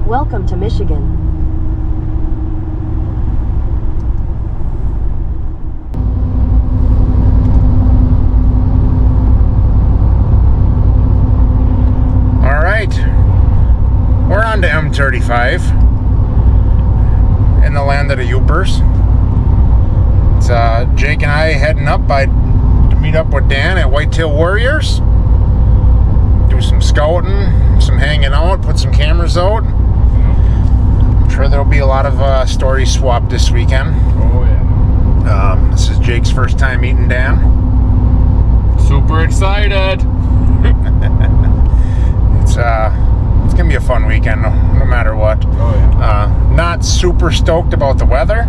Welcome to Michigan. All right, we're on to M35 in the land of the Yoopers. It's Jake and I heading up to meet up with Dan at Whitetail Warriors. Do some scouting, some hanging out, put some cameras out. I'm sure there'll be a lot of stories swapped this weekend. Oh yeah. This is Jake's first time meeting Dan. Super excited. It's gonna be a fun weekend, no matter what. Oh yeah. Not super stoked about the weather.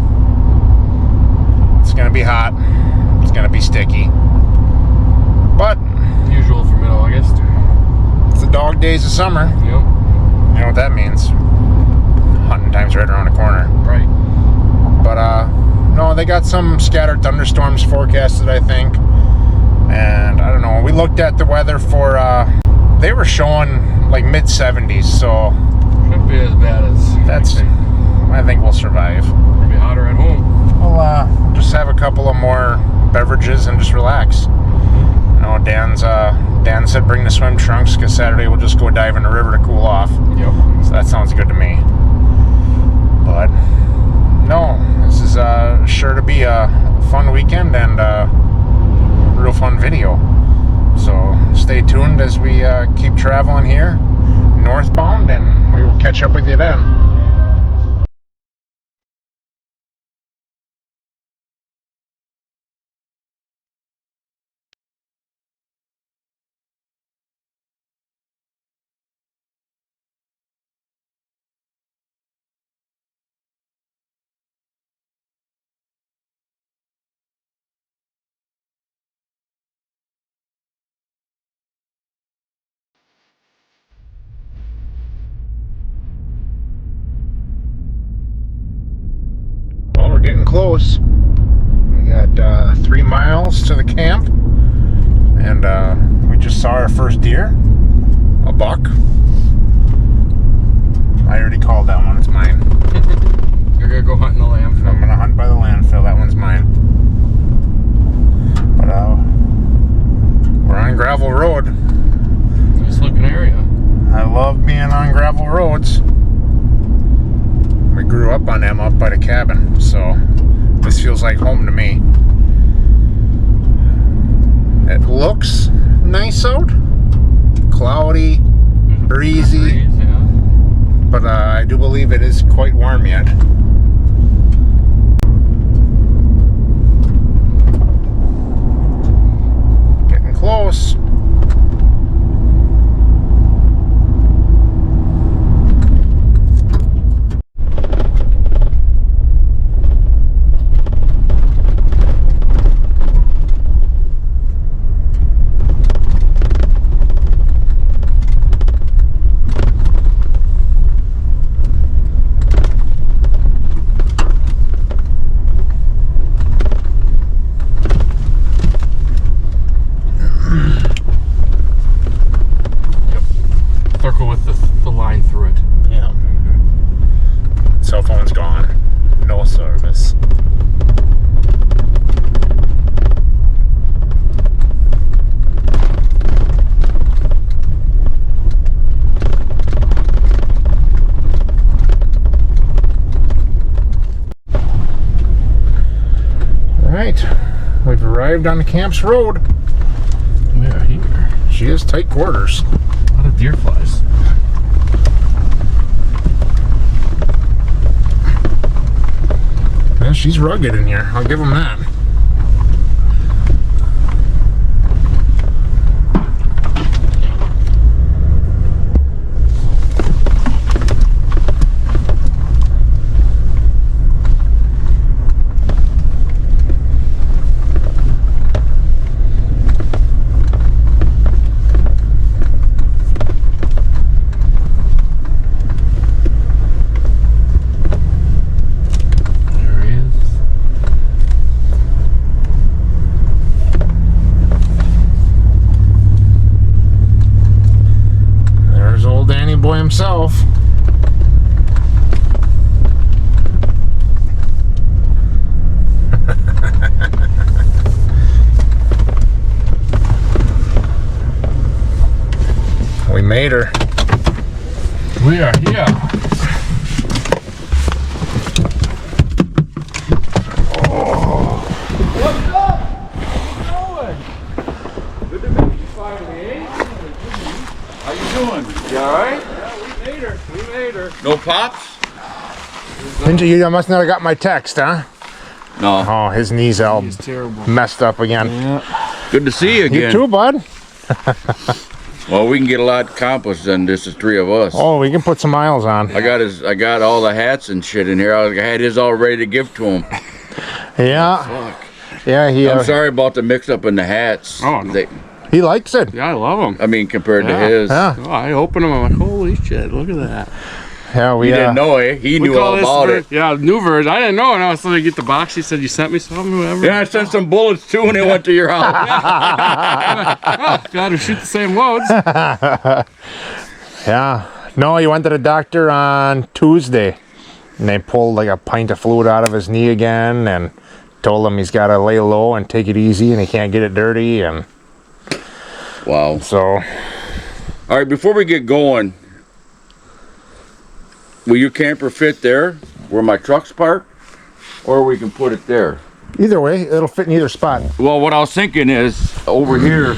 It's gonna be hot. It's gonna be sticky. But Usual for middle August. it's the dog days of summer. Yep. You know what that means. Hunting time's right around the corner. Right. But no, they got some scattered thunderstorms forecasted, I think. And I don't know. We looked at the weather for they were showing like mid 70s, so Shouldn't be as bad as I think we'll survive. It'll be hotter at home. We'll just have a couple of more beverages and just relax. You know, Dan said bring the swim trunks because Saturday we'll just go dive in the river to cool off. Yep. So that sounds good to me. But no, this is sure to be a fun weekend and a real fun video. So stay tuned as we keep traveling here northbound, and we will catch up with you then. Well, we're getting close. We got 3 miles to the camp, and we just saw our first deer, a buck. I already called that one, it's mine. You're gonna go hunt in the landfill. I'm gonna hunt by the landfill, that one's mine. But we're on gravel road. Nice looking area. I love being on gravel roads. We grew up on them up by the cabin, so this feels like home to me. It looks nice out, cloudy, breezy, Breeze, yeah. but I do believe it is quite warm yet. Getting close. Circle with the line through it. Yeah. Cell phone's gone. No service. All right. We've arrived on the camp's road. We are here. She has tight quarters. A lot of deer flies. Yeah, she's rugged in here. I'll give him that. himself. We made her. We are here. What's up? How's it going? Good to meet you finally, eh? How you doing? You alright? Yeah, we made her. We made her. No pops? Ninja, you must not have got my text, huh? No. Oh, his knees all It's terrible. messed up again. Yeah. Good to see you again. You too, bud. Well, we can get a lot accomplished then. This is 3 of us. Oh, we can put some miles on. I got all the hats and shit in here. I had his all ready to give to him. Yeah, Fuck. yeah. I'm sorry about the mix up in the hats. Oh, no. He likes it. Yeah, I love them. I mean, compared to Yeah. his. Yeah, Oh, I open them. I'm like, holy shit! Look at that. yeah. We He didn't know it. He knew all about it. Yeah, new version. I didn't know, and I was going to get the box. He said you sent me something, whatever. Yeah, I sent some bullets too when they went to your house. Oh, got to shoot the same loads. Yeah. No, he went to the doctor on Tuesday, and they pulled like a pint of fluid out of his knee again, and told him he's got to lay low and take it easy, and he can't get it dirty, and Wow. so. All right, before we get going, will your camper fit there where my truck's parked? Or we can put it there? Either way, it'll fit in either spot. Well, what I was thinking is, over here,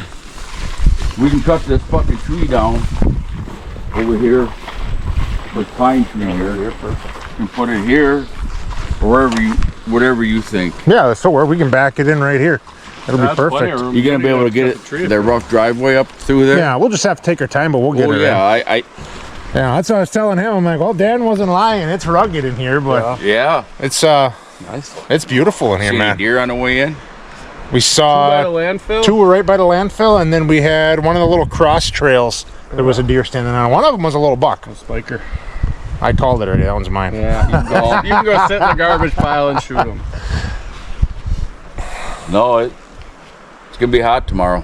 we can cut this fucking tree down. Over here. This pine tree here. And put it here. Or whatever you think. Yeah, so we can back it in right here. It'll be perfect. You gonna be able to get it, that rough driveway up through there? Yeah, we'll just have to take our time, but we'll get Oh it yeah, in. Yeah, that's what I was telling him. I'm like, well, Dan wasn't lying. It's rugged in here, but yeah. it's Nice. it's beautiful in here, See any man. deer on the way in? We By saw the landfill. two were right by the landfill, and then we had one of the little cross trails. There was a deer standing on. One of them was a little buck. Spiker. I called it already. That one's mine. Yeah. You can go sit in the garbage pile and shoot them. No, it's gonna be hot tomorrow.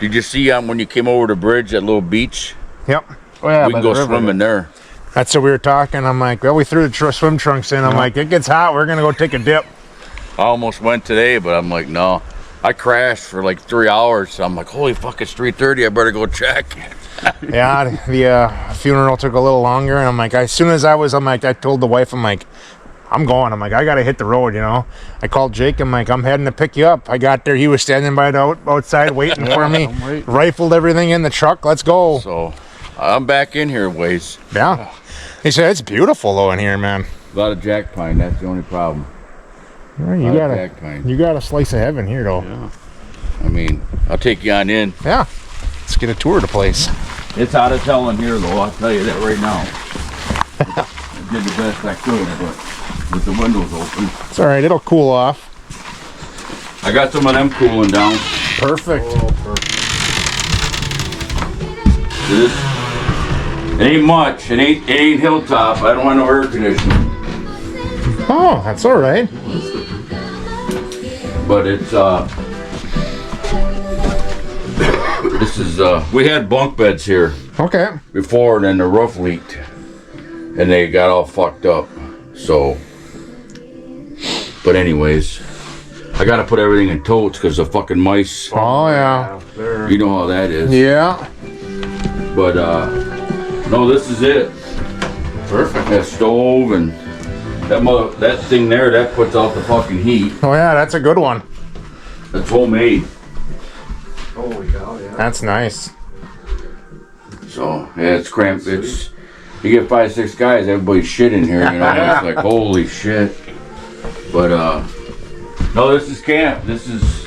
Did you see when you came over the bridge, that little beach? Yep. Oh yeah. We can go swimming there. That's what we were talking. I'm like, well, we threw the swim trunks in. I'm like, it gets hot. We're gonna go take a dip. I almost went today, but I'm like, no. I crashed for like 3 hours. So I'm like, holy fuck, it's 3:30. I better go check. Yeah, the funeral took a little longer, and I'm like, as soon as I told the wife, I'm like, I'm going. I'm like, I gotta hit the road, you know. I called Jake. I'm like, I'm heading to pick you up. I got there. He was standing by the outside waiting for me. I'm waiting. Rifled everything in the truck. Let's go. So I'm back in here ways. Yeah. He said it's beautiful though in here, man. A lot of jack pine. That's the only problem. Well, A you lot of got jack pine. you got a slice of heaven here though. Yeah. I mean, I'll take you on in. Yeah. Let's get a tour of the place. It's hot as hell in here, though. I'll tell you that right now. I did the best I could, but with the windows open. It's all right. It'll cool off. I got some of them cooling down. Perfect. This, it ain't much. It ain't hilltop. I don't want no air conditioning. Oh, that's all right. But it's this is we had bunk beds here Okay. before, and then the roof leaked, and they got all fucked up. So, but anyways, I gotta put everything in totes because the fucking mice. Oh yeah. There. You know how that is. Yeah. But no, this is it. Perfect. That stove and that thing there that puts out the fucking heat. Oh yeah, that's a good one. That's homemade. Holy cow! Yeah. That's nice. So yeah, it's cramped. It's you get 5-6 guys, everybody's shit in here. You know, it's like holy shit. But no, this is camp. This is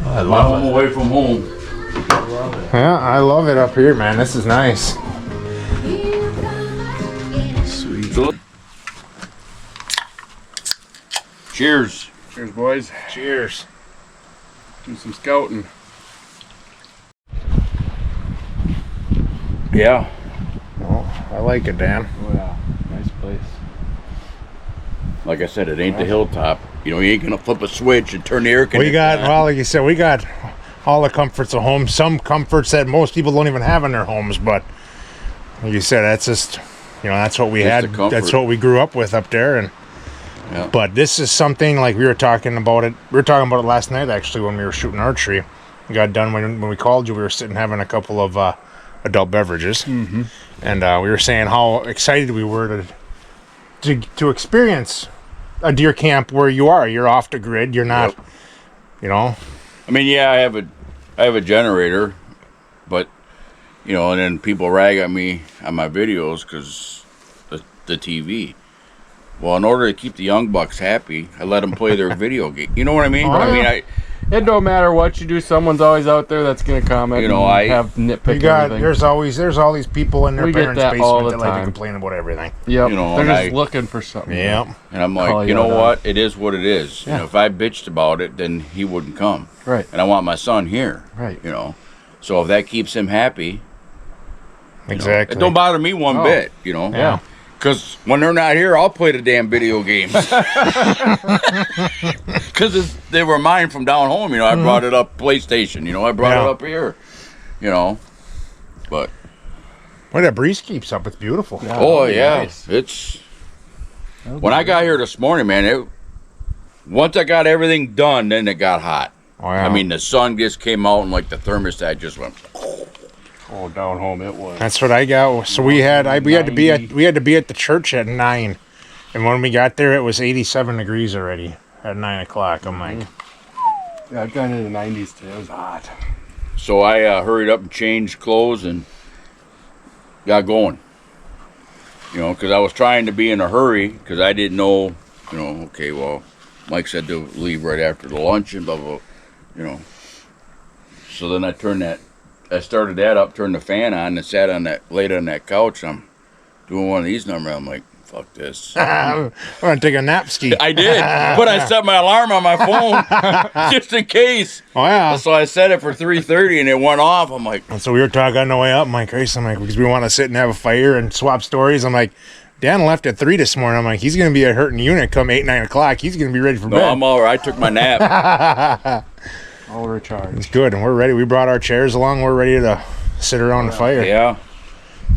I my home away from home. Yeah, I love it up here, man. This is nice. Sweet. So, cheers. Cheers, boys. Cheers. Do some scouting. Yeah. Oh, I like it, Dan. Oh yeah. Nice place. Like I said, it ain't the hilltop. You know, you ain't gonna flip a switch and turn the air conditioner. We got, on. well, like you said, we got all the comforts of home. Some comforts that most people don't even have in their homes, but like you said, that's just, you know, that's what we Just had. the comfort. That's what we grew up with up there. And Yeah. but this is something like we were talking about it. We were talking about it last night actually when we were shooting archery. We got done when we called you. We were sitting having a couple of adult beverages. Mm-hmm. And we were saying how excited we were to experience a deer camp where you are. You're off the grid. You're not, Yep. you know. I mean, yeah, I have a generator, but you know, and then people rag at me on my videos because the TV. Well, in order to keep the young bucks happy, I let them play their video game. You know what I mean? Oh, I mean, yeah. It don't matter what you do, someone's always out there that's gonna comment. You know, and I- have nitpick You got everything. there's all these people in their We get parents' that all basement the that like to time. complain about everything. Yep, you know, they're and just I- looking for something. Yeah. and I'm Call like, you you know out on what? It is what it is. Yeah. You know, if I bitched about it, then he wouldn't come. Right. And I want my son here. Right. You know, so if that keeps him happy, Exactly. it don't bother me one Oh. bit. You know. Yeah. Because when they're not here, I'll play the damn video games. Because they were mine from down home. You know, I brought it up PlayStation. You know, I brought Yeah. it up here. You know, but Boy, that breeze keeps up. It's beautiful. Yeah. oh that'd be yeah, nice. it's That'd when be I got here this morning, man. Once I got everything done, then it got hot. Oh, yeah. I mean, the sun just came out and like the thermostat just went. Oh, down home it was. That's what I got. So we had to be at the church at 9, and when we got there, it was 87 degrees already at 9 o'clock. I'm like, Yeah, I've gone into the 90s today. It was hot. So I hurried up and changed clothes and got going. You know, because I was trying to be in a hurry because I didn't know, you know, okay, well, Mike said to leave right after the lunch and blah, blah, you know. So then I started that up, turned the fan on, and sat laid on that couch. I'm doing one of these numbers. I'm like, fuck this. I'm gonna take a nap ski. I did, but I set my alarm on my phone just in case. Oh yeah. So I set it for 3:30 and it went off. I'm like, And so we were talking on the way up. I'm like, Grace, because we want to sit and have a fire and swap stories. I'm like, Dan left at 3 this morning. I'm like, he's gonna be at Hurting Unit come 8, 9 o'clock. He's gonna be ready for no, bed. I'm all right. I took my nap. All recharged. It's good, and we're ready. We brought our chairs along. We're ready to sit around the fire. Yeah.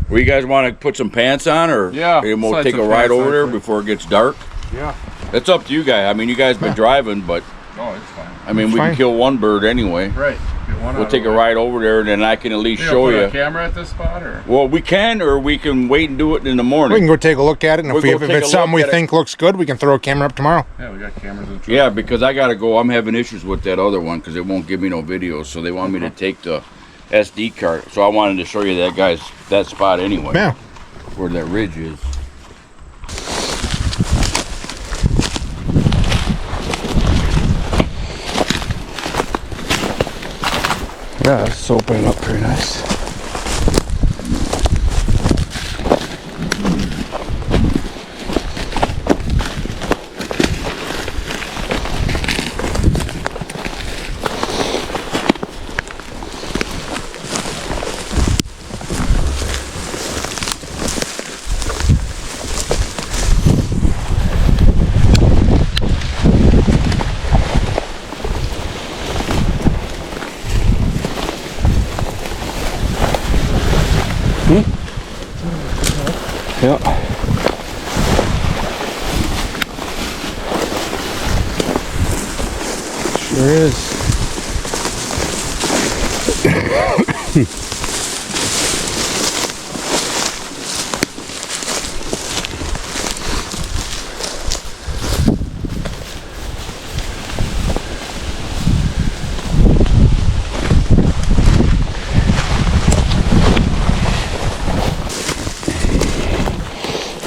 Well, you guys want to put some pants on, or Yeah, maybe we'll slide take a some ride pants over on there quick. before it gets dark? Yeah. It's up to you guys. I mean, you guys been driving, but Oh, it's fine. I mean, It's we fine. can kill one bird anyway. Right. Get one We'll out take of a the way. ride over there, and then I can at least You show gonna put you. a camera at this spot, or? Well, we can, or we can wait and do it in the We morning. can go take a look at it, and We'll if, go if take it's a something look we at it. think looks good, we can throw a camera up tomorrow. Yeah, we got cameras in the truck. Yeah, because I gotta go. I'm having issues with that other one because it won't give me no videos. So they want me to take the SD card. So I wanted to show you that spot anyway, Yeah. where that ridge is. Yeah, it's opening up pretty nice. Yeah. Sure is.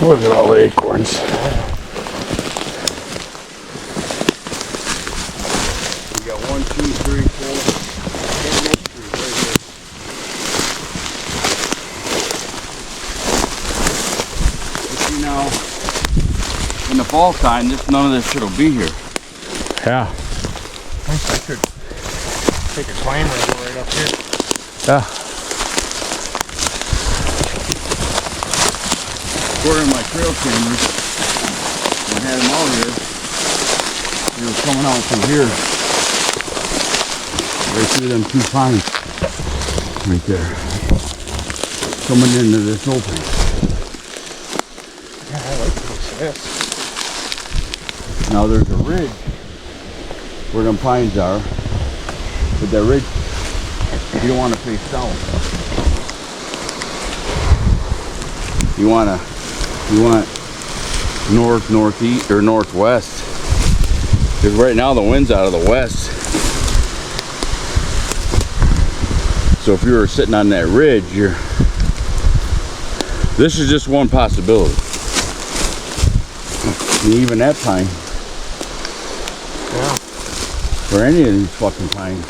Look at all the acorns. We got 1, 2, 3, 4. Right here. You see now, in the fall time, none of this shit will be here. Yeah. I could take a climber and go right up here. Yeah. According to my trail cameras, when I had them out here, they were coming out from here. Right through them 2 pines. Right there. Coming into this opening. Yeah, I like this. Now there's a ridge where them pines are, but that ridge, you don't want to face south. You want north, northeast, or northwest. Because right now the wind's out of the west. So if you were sitting on that ridge, this is just one possibility. And even that pine. Yeah. Or any of these fucking pines.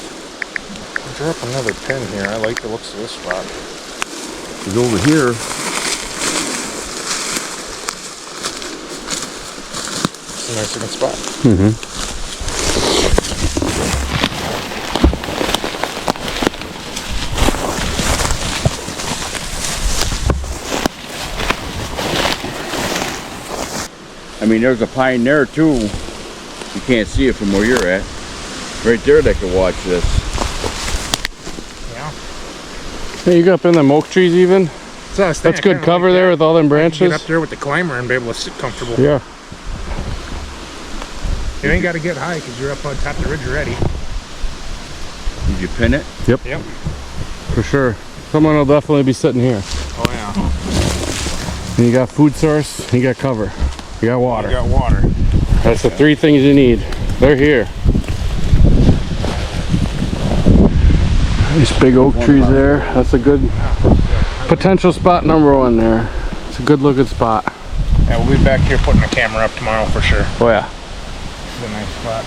Drop another pin here. I like the looks of this spot. Is over here. It's a nice looking spot. Mm-hmm. I mean, there's a pine there too. You can't see it from where you're at. Right there, they could watch this. Yeah. Hey, you got up in them oak trees even? So That's good cover there with all them branches. Get up there with the climber and be able to sit comfortable. Yeah. You ain't got to get high because you're up on top of the ridge already. Did you pin it? Yep. Yep. For sure. Someone will definitely be sitting here. Oh yeah. And you got food source, and you got cover. You got water. You got water. That's the three things you need. They're here. These big oak trees there. That's a good potential spot number one there. It's a good looking spot. Yeah, we'll be back here putting the camera up tomorrow for sure. Oh yeah. It's a nice spot.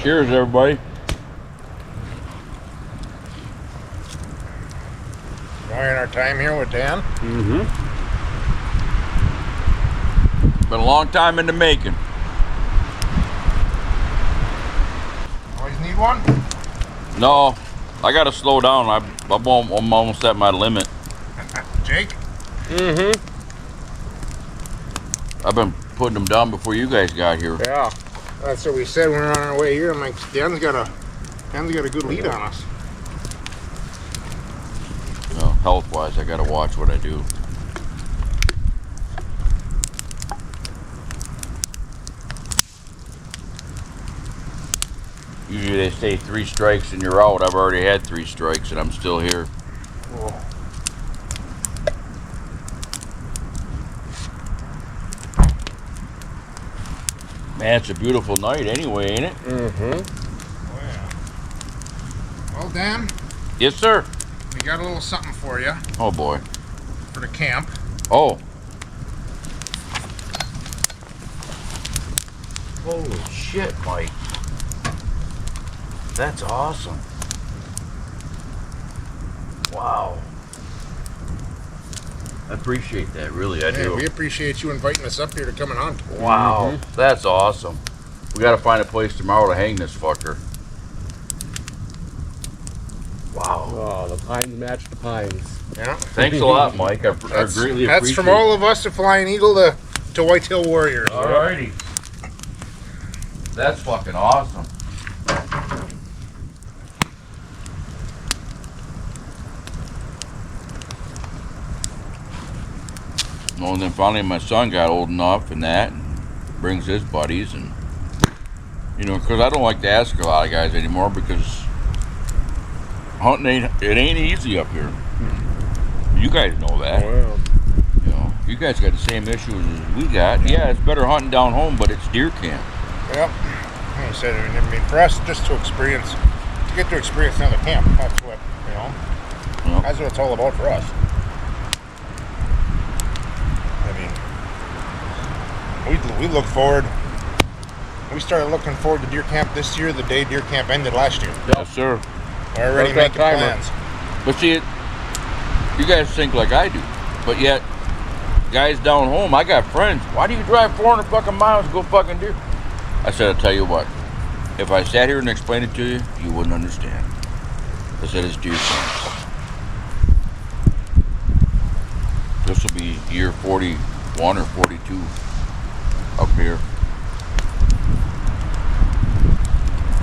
Cheers, everybody. Enjoying our time here with Dan. Mm-hmm. Been a long time in the making. Always need one? No, I gotta slow down. I'm almost at my limit. Jake? Mm-hmm. I've been putting them down before you guys got here. Yeah. That's what we said when we were on our way here. I'm like, Dan's got a good lead on us. You know, health-wise, I gotta watch what I do. Usually they say 3 strikes and you're out. I've already had 3 strikes and I'm still here. Cool. Man, it's a beautiful night anyway, ain't it? Mm-hmm. Oh yeah. Well, Dan, Yes, sir. we got a little something for you Oh boy. for the camp. Oh. Holy shit, Mike. That's awesome. Wow. I appreciate that, really, I Hey, do. we appreciate you inviting us up here to come and hunt. Wow, that's awesome. We gotta find a place tomorrow to hang this fucker. Wow. Oh, the pines match the pines. Yeah. Thanks a lot, Mike. I greatly appreciate it. That's from all of us to Flying Eagle to Whitetail Warriors. Alrighty. That's fucking awesome. Well, and then finally my son got old enough and that, and brings his buddies, and you know, because I don't like to ask a lot of guys anymore because hunting ain't easy up here. You guys know that. Wow. You know, you guys got the same issues as we got. Yeah, it's better hunting down home, but it's deer camp. Yep. Like I said, I mean, for us, just to get to experience another camp. That's what, Yep. that's what it's all about for us. I mean, we look forward. We started looking forward to deer camp this year, the day deer camp ended last year. Yes, sir. We're already Start making that timer. plans. But see, you guys think like I do, but yet, guys down home, I got friends. Why do you drive 400 fucking miles to go fucking deer? I said, I'll tell you what. If I sat here and explained it to you, you wouldn't understand. I said it's deer camp. This will be year 41 or 42 up here.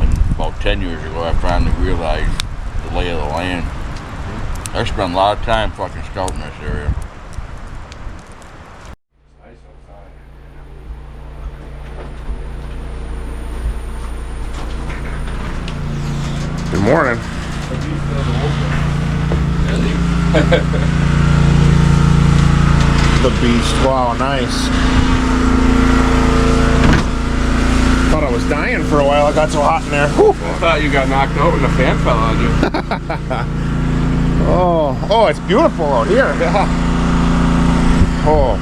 And about 10 years ago, I finally realized the lay of the land. I spent a lot of time fucking scouting this area. Good morning. the beast. Wow, nice. Thought I was dying for a while. I got so hot in there. Whew. I thought you got knocked out when the fan fell on you. Oh, it's beautiful out here. Yeah. Oh.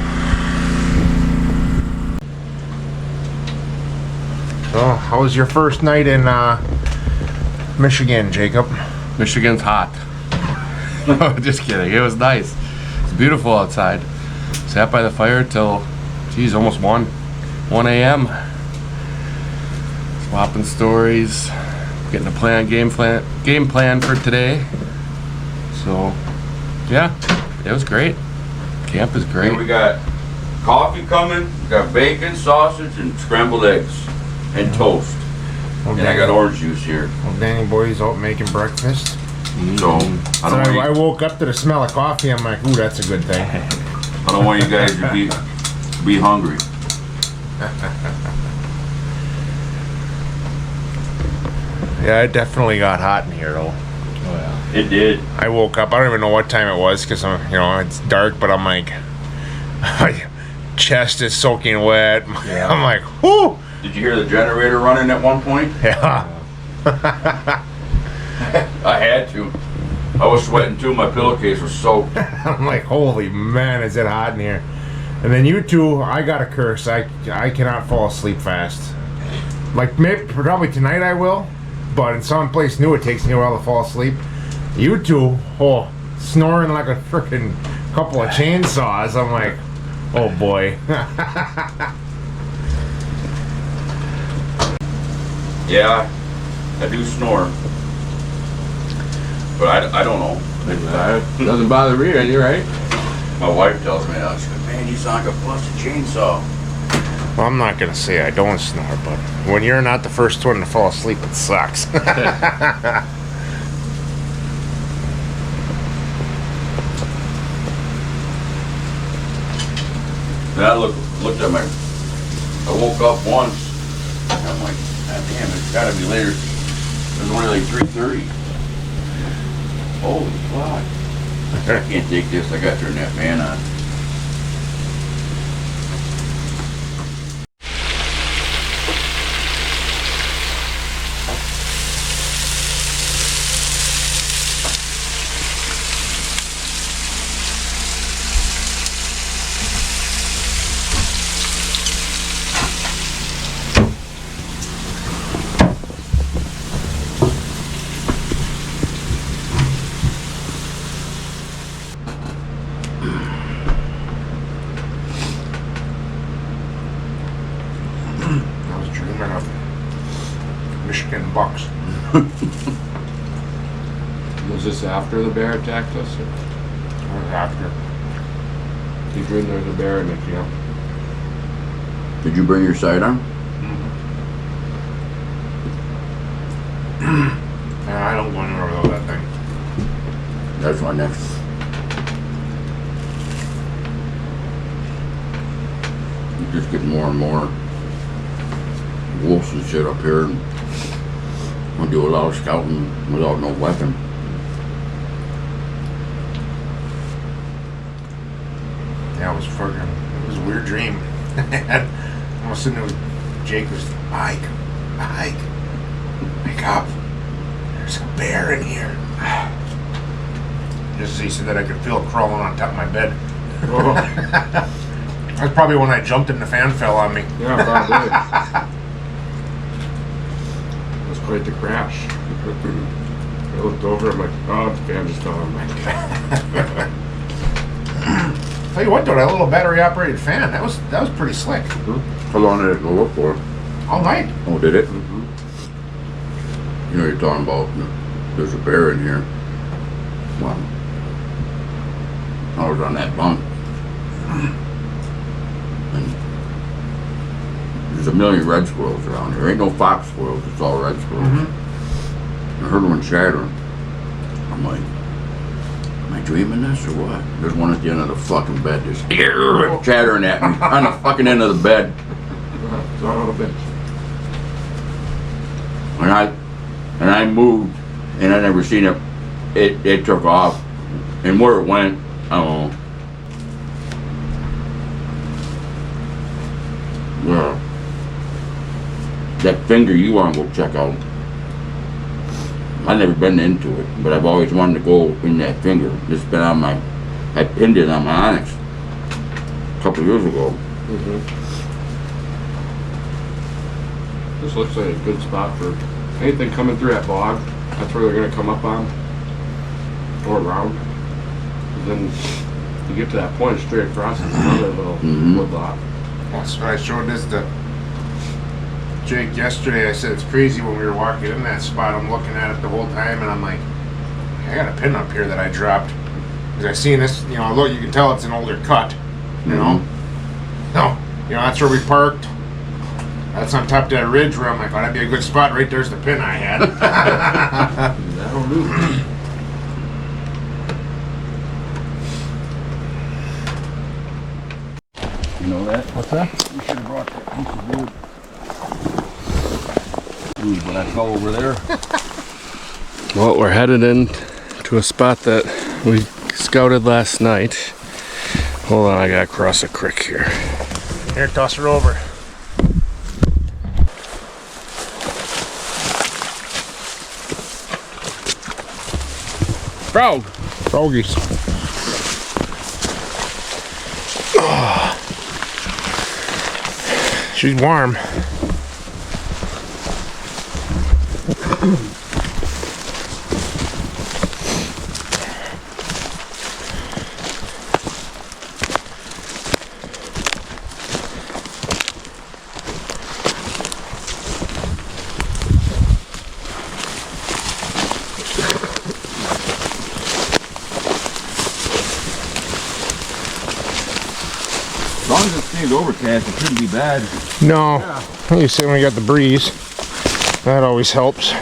Oh, how was your first night in Michigan, Jacob? Michigan's hot. Just kidding. It was nice. It's beautiful outside. Sat by the fire till, geez, almost 1 a.m. Swapping stories, getting a game plan for today. So, yeah, it was great. Camp is great. And we got coffee coming, we got bacon, sausage, and scrambled eggs, and toast. And I got orange juice here. Well, Danny Boy's out making breakfast. So, I don't I want woke up to the smell of coffee. I'm like, ooh, that's a good thing. you guys to be hungry. Yeah, it definitely got hot in here, though. It did. I woke up. I don't even know what time it was because it's dark. But I'm like, my chest is soaking wet. Yeah. I'm like, whoo. Did you hear the generator running at one point? Yeah. I had to. I was sweating too. My pillowcase was soaked. I'm like, holy man, is it hot in here? And then you two, I got a curse. I cannot fall asleep fast. Like maybe probably tonight I will, but in some place new it takes me a while to fall asleep. You two, snoring like a freaking couple of chainsaws. I'm like, oh boy. Yeah, I do snore. But I don't know. Doesn't bother me, any, right? My wife tells me that. She goes, man, you sound like a busted chainsaw. Well, I'm not gonna say I don't snore, but when you're not the first one to fall asleep, it sucks. Then I looked at I woke up once, and I'm like, God damn, it's gotta be later. It was only like 3:30. Holy fuck. I can't take this, I gotta turn that fan on. I was dreaming of Michigan Bucks. Was this after the bear attacked us? Or After. you dreamed there was a bear in the camp? Did you bring your sidearm? Yeah, I don't go anywhere without that thing. That's my next. You're just getting more and more wolves and shit up here. And I do a lot of scouting without no weapon. Yeah, it was a weird dream. I was sitting there with Jake was Mike, wake up. There's a bear in here. Just as he said that, I could feel it crawling on top of my bed. That's probably when I jumped and the fan fell on me. Yeah, probably. It was quite the crash. I looked over, I'm like, oh, the fan just fell on my head. Tell you what though, that little battery operated fan, that was pretty slick. How long did it go up for? All night. Oh, did it? You know, you're talking about there's a bear in here. Well, I was on that bunk. And there's a million red squirrels around here. Ain't no fox squirrels, it's all red squirrels. I heard one chattering. I'm like, am I dreaming this or what? There's one at the end of the fucking bed just chattering at me on the fucking end of the bed. Son of a bitch. And I moved, and I never seen it. It took off, and where it went, I don't know. that finger you want to go check out. I've never been into it, but I've always wanted to go in that finger. It's been on my, I pinned it on my Onyx a couple of years ago. This looks like a good spot for anything coming through that bog. That's where they're gonna come up on or around. And then you get to that point straight across, it's another little wood lot. That's why I showed this to Jake yesterday. I said it's crazy when we were walking in that spot. I'm looking at it the whole time, and I'm like, I got a pin up here that I dropped. Because I seen this, you know, look, you can tell it's an older cut, you know. No, you know, that's where we parked. That's on top of that ridge where I'm like, oh, that'd be a good spot. Right there's the pin I had. That'll do. You know that? What's that? You should have brought that piece of wood. Ooh, when I fell over there. Well, we're headed in to a spot that we scouted last night. Hold on, I gotta cross a creek here. Here, toss her over. Frog! Froggies. She's warm. As long as it stays overcast, it shouldn't be bad. No, you see when we got the breeze, that always helps.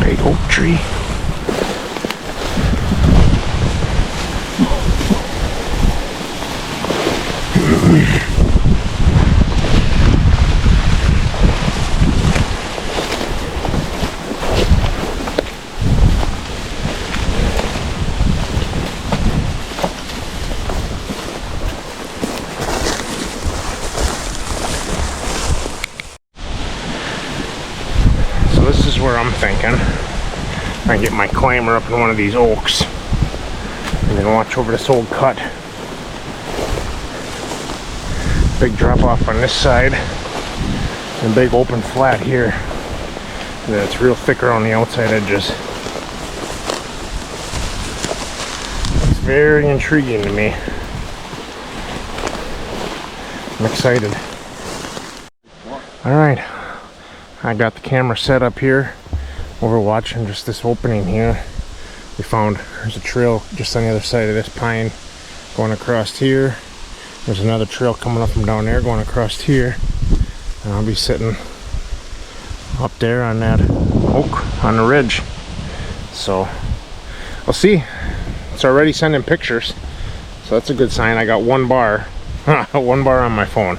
Big oak tree. This is where I'm thinking I get my climber up in one of these oaks and then watch over this old cut. Big drop off on this side and big open flat here that's real thicker on the outside edges. It's very intriguing to me. I'm excited. Alright, I got the camera set up here. We're watching just this opening here. We found there's a trail just on the other side of this pine going across here. There's another trail coming up from down there going across here. And I'll be sitting up there on that oak on the ridge. So we'll see. It's already sending pictures. So that's a good sign. I got one bar. One bar on my phone.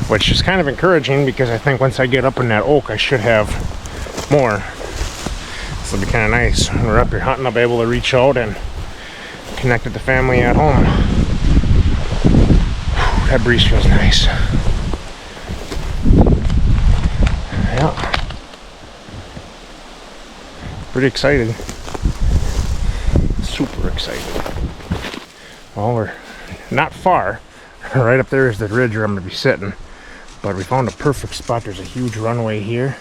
Which is kind of encouraging because I think once I get up in that oak I should have more. This will be kind of nice. When we're up here hunting, I'll be able to reach out and connect with the family at home. Whew, that breeze feels nice. Yeah. Pretty excited. Super excited. Well, we're not far. Right up there is the ridge where I'm going to be sitting. But we found a perfect spot. There's a huge runway here.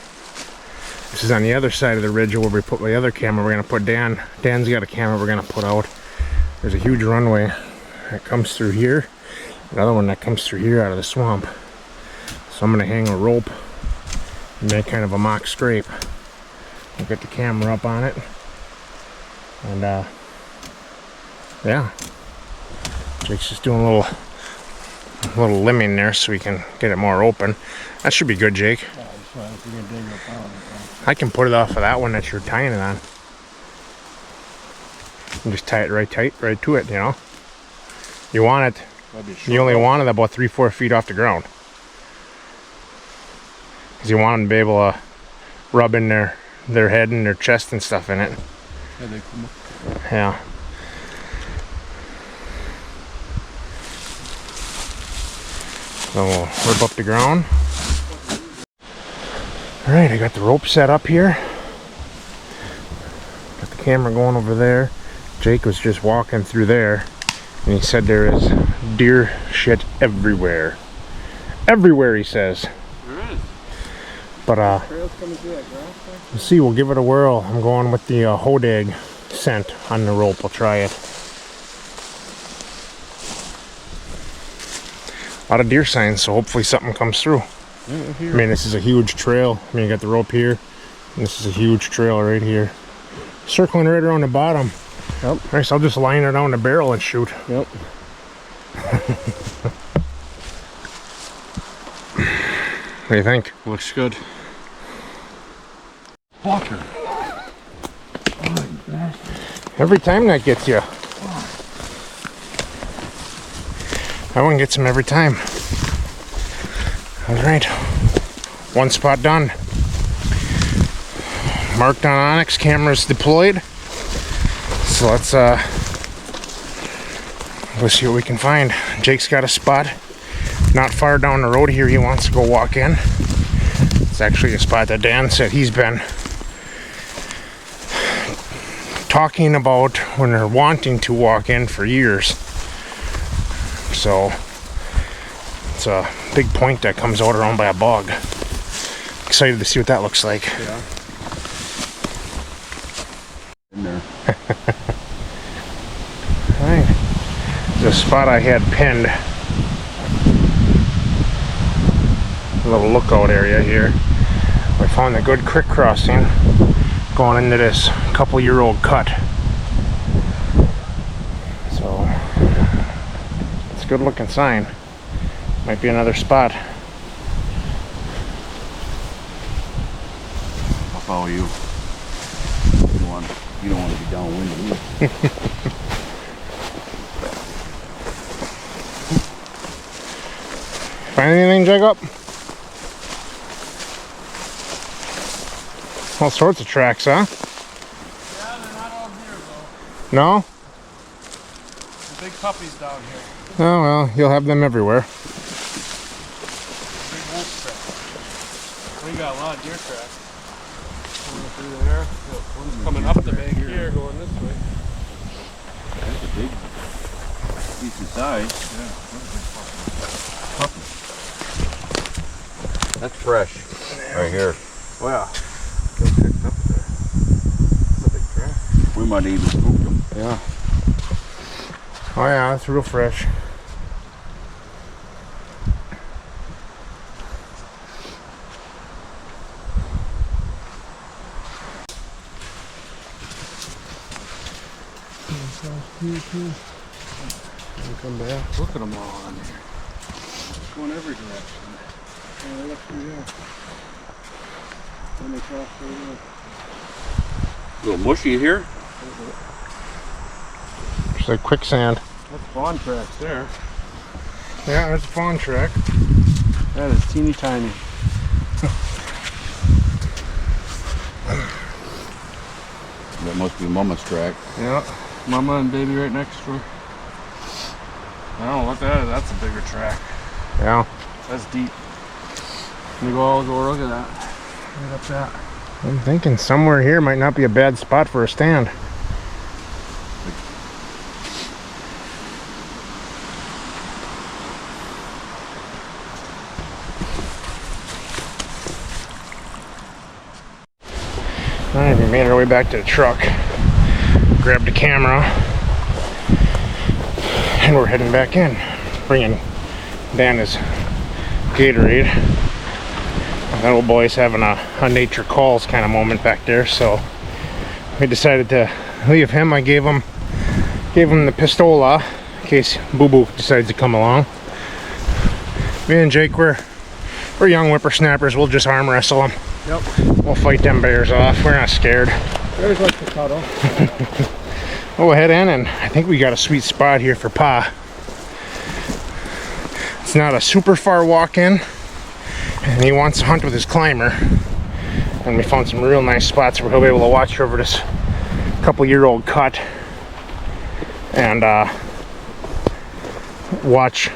This is on the other side of the ridge where we put my other camera. We're going to put Dan's got a camera we're going to put out. There's a huge runway that comes through here. Another one that comes through here out of the swamp. So I'm going to hang a rope and make kind of a mock scrape. We'll get the camera up on it. And yeah. Jake's just doing a little limbing there so we can get it more open. That should be good, Jake. I can put it off of that one that you're tying it on. And just tie it right tight, right to it, you know. You want it You only want it about 3-4 feet off the ground. Because you want them to be able to rub in their head and their chest and stuff in it. Yeah, they come up. Yeah. So we'll rip up the ground. Alright, I got the rope set up here. Got the camera going over there. Jake was just walking through there and he said there is deer shit everywhere. Everywhere, he says. But we'll see, we'll give it a whirl. I'm going with the Hodag scent on the rope. I'll try it. A lot of deer signs, so hopefully something comes through. I mean, this is a huge trail. I mean, you got the rope here, and this is a huge trail right here. Circling right around the bottom. Yep. Nice, I'll just line it on the barrel and shoot. Yep. What do you think? Looks good. Walker. Every time that gets you. That one gets him every time. Alright. One spot done. Marked on Onyx, cameras deployed. So let's see what we can find. Jake's got a spot not far down the road here he wants to go walk in. It's actually a spot that Dan said he's been talking about when they're wanting to walk in for years. So it's a big point that comes out around by a bog. Excited to see what that looks like. Yeah. In there. Alright. The spot I had pinned. A little lookout area here. I found a good creek crossing going into this couple-year-old cut. So it's a good looking sign. Might be another spot. I'll follow you. You don't want to be downwind of me. Find anything, Jacob? All sorts of tracks, huh? Yeah, they're not all here though. No? The big puppies down here. Oh well, you'll have them everywhere. Big wolf track. We got a lot of deer tracks. Going through there. One's coming up the bank here, going this way. That's a big, decent size. That's fresh. Right here. Oh yeah. Still picked up there. That's a big track. We might even spook them. Yeah. Oh yeah, that's real fresh. Come back. Look at them all on here. Going every direction. Yeah, they look through there. Then they cross through there. A little mushy here. Just like quicksand. That's fawn tracks there. Yeah, that's a fawn track. That is teeny tiny. That must be Mama's track. Yeah. Mama and baby right next to her. I don't know what that is. That's a bigger track. Yeah. That's deep. Let me go look at that. Right up that. I'm thinking somewhere here might not be a bad spot for a stand. Alright, we made our way back to the truck. Grabbed the camera. And we're heading back in. Bringing Dan his Gatorade. That old boy's having a nature calls kind of moment back there, so we decided to leave him. I gave him the pistola in case Boo Boo decides to come along. Me and Jake, we're young whippersnappers. We'll just arm wrestle them. Yep. We'll fight them bears off. We're not scared. Bears like to cuddle. We'll head in, and I think we got a sweet spot here for Pa. It's not a super far walk in, and he wants to hunt with his climber. And we found some real nice spots where he'll be able to watch over this couple-year-old cut and watch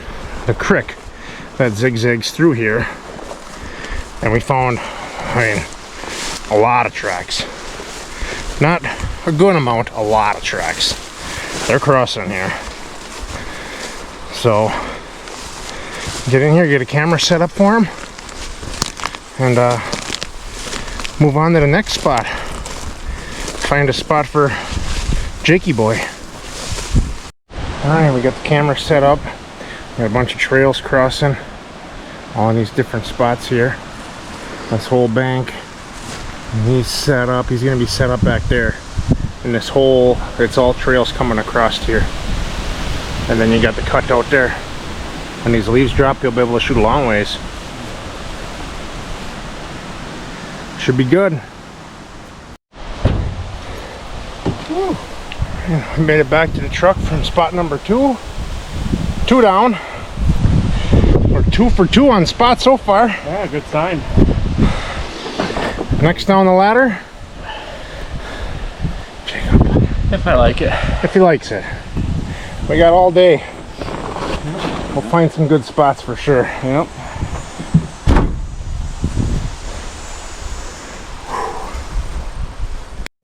the creek that zigzags through here. And we found, I mean, a lot of tracks. Not a good amount, a lot of tracks. They're crossing here. So, get in here, get a camera set up for him, and move on to the next spot. Find a spot for Jakey boy. Alright, we got the camera set up. We got a bunch of trails crossing all in these different spots here. This whole bank. And he's set up. He's going to be set up back there. And this whole, it's all trails coming across here. And then you got the cut out there. When these leaves drop, you'll be able to shoot a long ways. Should be good. Woo. And we made it back to the truck from spot number 2. 2 down. We're 2 for 2 on spot so far. Yeah, good sign. Next down the ladder. Jacob. If I like it. If he likes it. We got all day. We'll find some good spots for sure. Yep.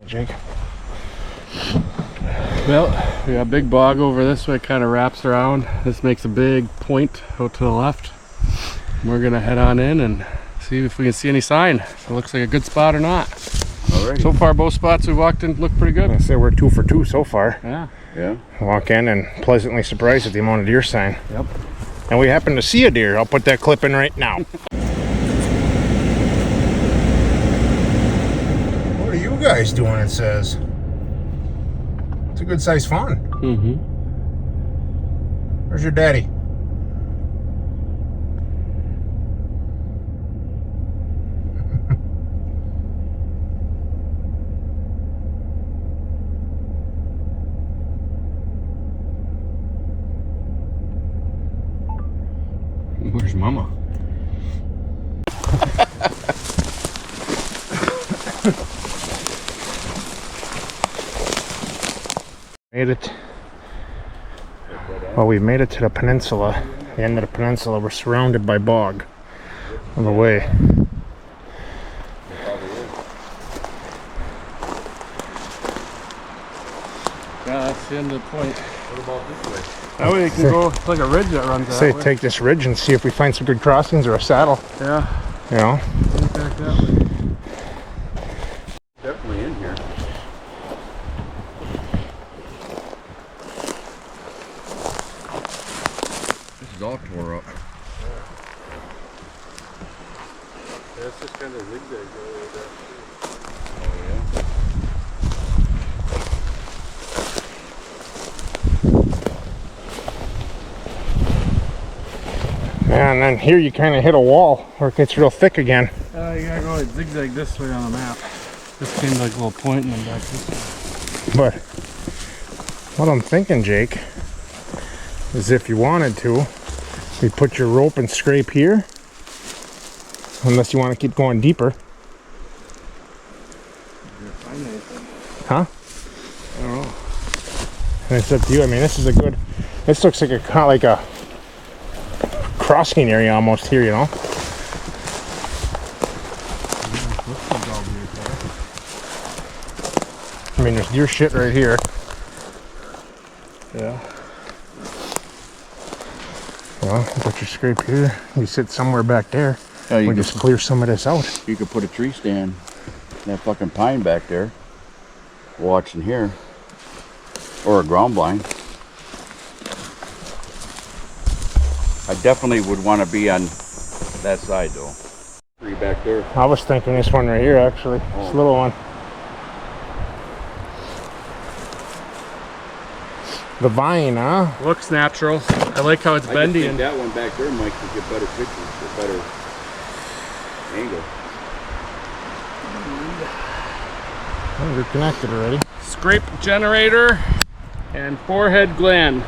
Jake. Well, we got a big bog over this way, kind of wraps around. This makes a big point out to the left. We're gonna head on in and see if we can see any sign. If it looks like a good spot or not. Alrighty. So far, both spots we walked in look pretty good. I say we're 2 for 2 so far. Yeah. Yeah. Walk in and pleasantly surprised at the amount of deer sign. Yep. And we happen to see a deer. I'll put that clip in right now. What are you guys doing, it says? It's a good sized fawn. Mm-hmm. Where's your daddy? Where's Mama? Made it. Well, we've made it to the peninsula. The end of the peninsula. We're surrounded by bog on the way. Yeah, that's the end of the point. What about this way? That way you can go, it's like a ridge that runs that Say, way. take this ridge and see if we find some good crossings or a saddle. Yeah, You know? back that way. Definitely in here. This is all tore up. Yeah, it's just kind of zigzag over there. Oh yeah. Yeah, and then here you kind of hit a wall where it gets real thick again. You gotta go like zigzag this way on the map. This came like a little point and then back this way. But what I'm thinking, Jake, is if you wanted to, you put your rope and scrape here. Unless you want to keep going deeper. Find anything. Huh? I don't know. And it's up to you. I mean, this is a good, this looks like a kind of like a crossing area almost here, you know? I mean, there's deer shit right here. Yeah. Well, you put your scrape here. You sit somewhere back there. Yeah, We just clear some of this out. you could put a tree stand, that fucking pine back there, watching here, or a ground blind. I definitely would want to be on that side though. Tree back there. I was thinking this one right here, actually. This little one. The vine, huh? Looks natural. I like how it's bendy and that one back there might get better pictures, get better angle. Oh, they're connected already. scrape generator and forehead gland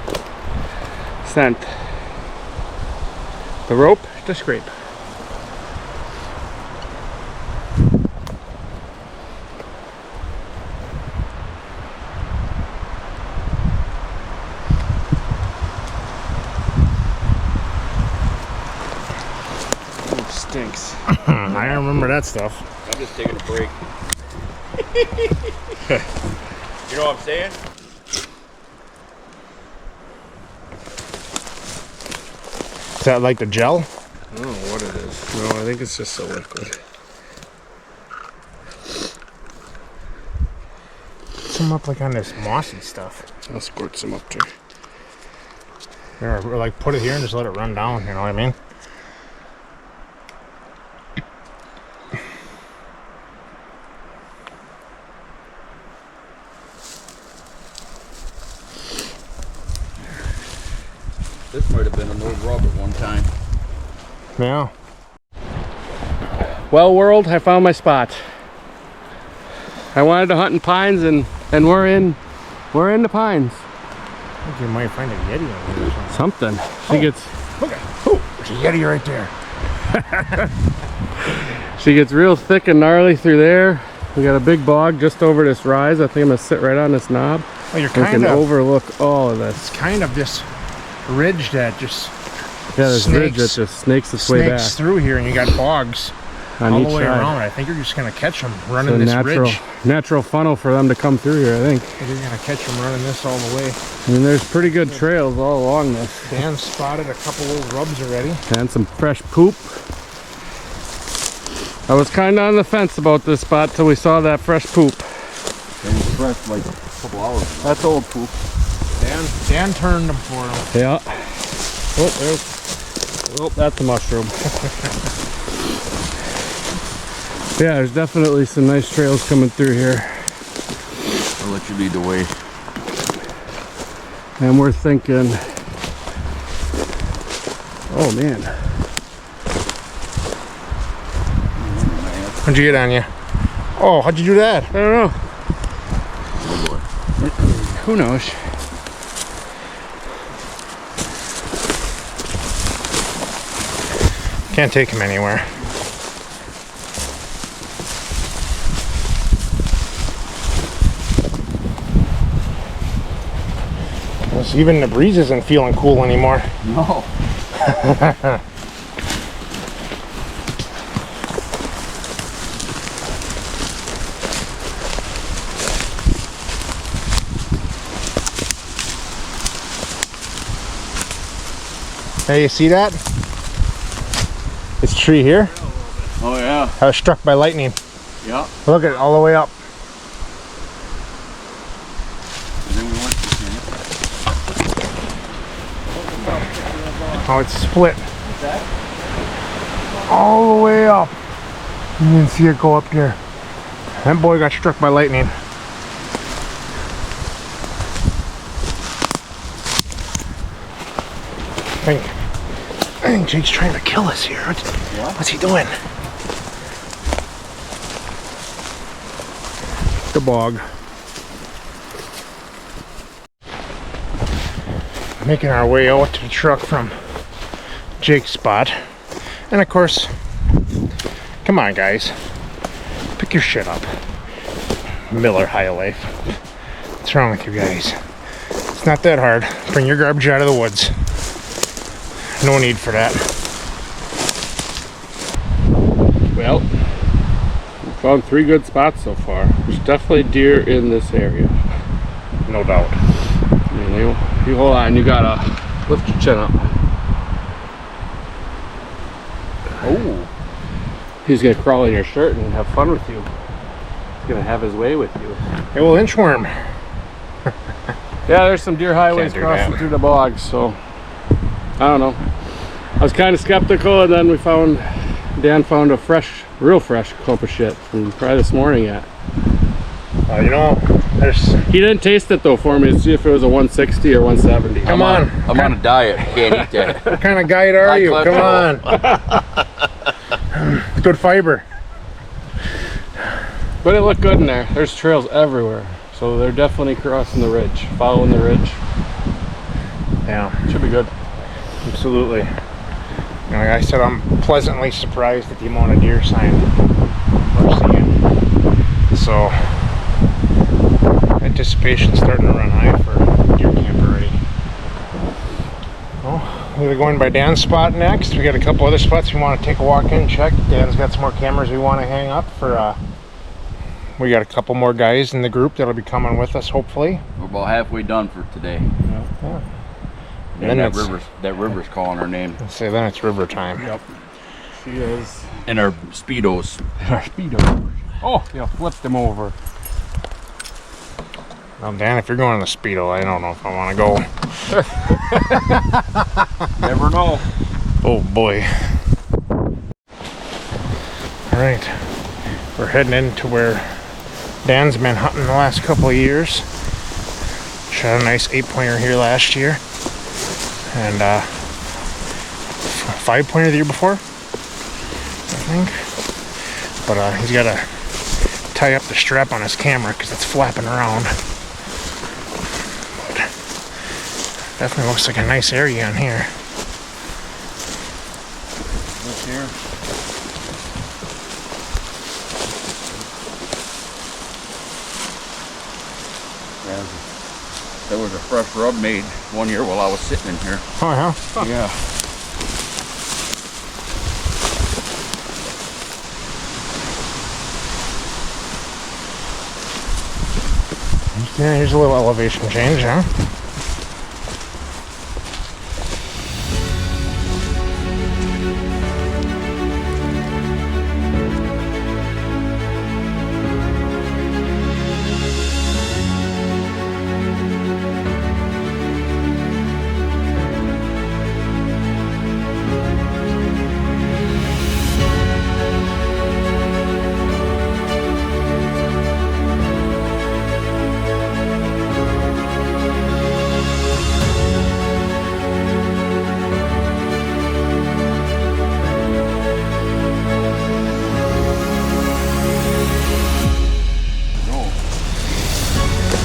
scent. the rope to scrape. Oh, stinks. I remember that stuff. I'm just taking a break. You know what I'm saying? Is that like the gel? I don't know what it is. No, I think it's just a liquid. Some up like on this mossy stuff. I'll squirt some up too. Or like put it here and just let it run down, you know what I mean? This might have been an old rub at one time. Yeah. Well, world, I found my spot. I wanted to hunt in pines, and we're in the pines. I think you might find a Yeti on here or something. Something. She gets Look at there's a Yeti right there. she gets real thick and gnarly through there. We got a big bog just over this rise. I think I'm gonna sit right on this knob. Well, you're We can kind of overlook all of this. kind of this ridge that just Yeah, this ridge that snakes- just snakes its way back snakes through here, and you got bogs on all each the way side. around. I think you're just gonna catch them It's running a this natural ridge. funnel for them to come through here, I think. I think you're gonna catch them running this all the way. I mean, there's pretty good trails all along this. Dan spotted a couple old rubs already. And some fresh poop. I was kind of on the fence about this spot till we saw that fresh poop. It was fresh like a couple hours ago. That's old poop. Dan turned them for him. Yeah. Oh, there's. Oh, that's a mushroom. Yeah, there's definitely some nice trails coming through here. I'll let you lead the way. And we're thinking, oh man, What'd you get on you? Oh, how'd you do that? I don't know. Who knows? Can't take him anywhere. Even the breeze isn't feeling cool anymore. No. Hey, you see that? This tree here, Oh yeah. I was struck by lightning. Yeah. Look at it all the way up. And then we went to see Oh, it's split. All the way up. You can see it go up there. That boy got struck by lightning. I think Jake's trying to kill us here. What's he doing? The bog. Making our way out to the truck from Jake's spot. And of course, come on guys, pick your shit up. Miller High Life. What's wrong with you guys? It's not that hard. Bring your garbage out of the woods. No need for that. Well, we found 3 good spots so far. There's definitely deer in this area. No doubt. I mean, you hold on, you gotta lift your chin up. Oh. He's gonna crawl in your shirt and have fun with you. He's gonna have his way with you. Hey, well, inchworm. Yeah, there's some deer highways Can't do crossing that. through the bogs, so I don't know. I was kind of skeptical, and then Dan found a real fresh clump of shit from probably this morning yet. You know, there's. He didn't taste it though for me to see if it was a 160 or 170. Come on. I'm on a diet. Can't eat that. What kind of guide are High you? Come on. cholesterol. It's good fiber. But it looked good in there. There's trails everywhere, so they're definitely crossing the ridge, following the ridge. Yeah, Should be good. absolutely. You know, like I said, I'm pleasantly surprised at the amount of deer sign we're seeing. So, anticipation's starting to run high for deer camp already. Well, we're going by Dan's spot next. We got a couple other spots we want to take a walk in and check. Dan's got some more cameras we want to hang up for. We got a couple more guys in the group that'll be coming with us, hopefully. We're about halfway done for today. Yeah. And that river's calling our name. Let's say then it's river time. Yep. She is. And our Speedos. Our Speedo. Oh, yeah, flipped them over. Well, Dan, if you're going on the Speedo, I don't know if I want to go. Never know. Oh boy. All right, we're heading into where Dan's been hunting the last couple of years. Shot a nice 8-pointer here last year. And 5-pointer the year before, I think. But he's got to tie up the strap on his camera because it's flapping around. But definitely looks like a nice area in here. Look here. There was a fresh rub made one year while I was sitting in here. Oh yeah? Yeah. Yeah, here's a little elevation change, huh?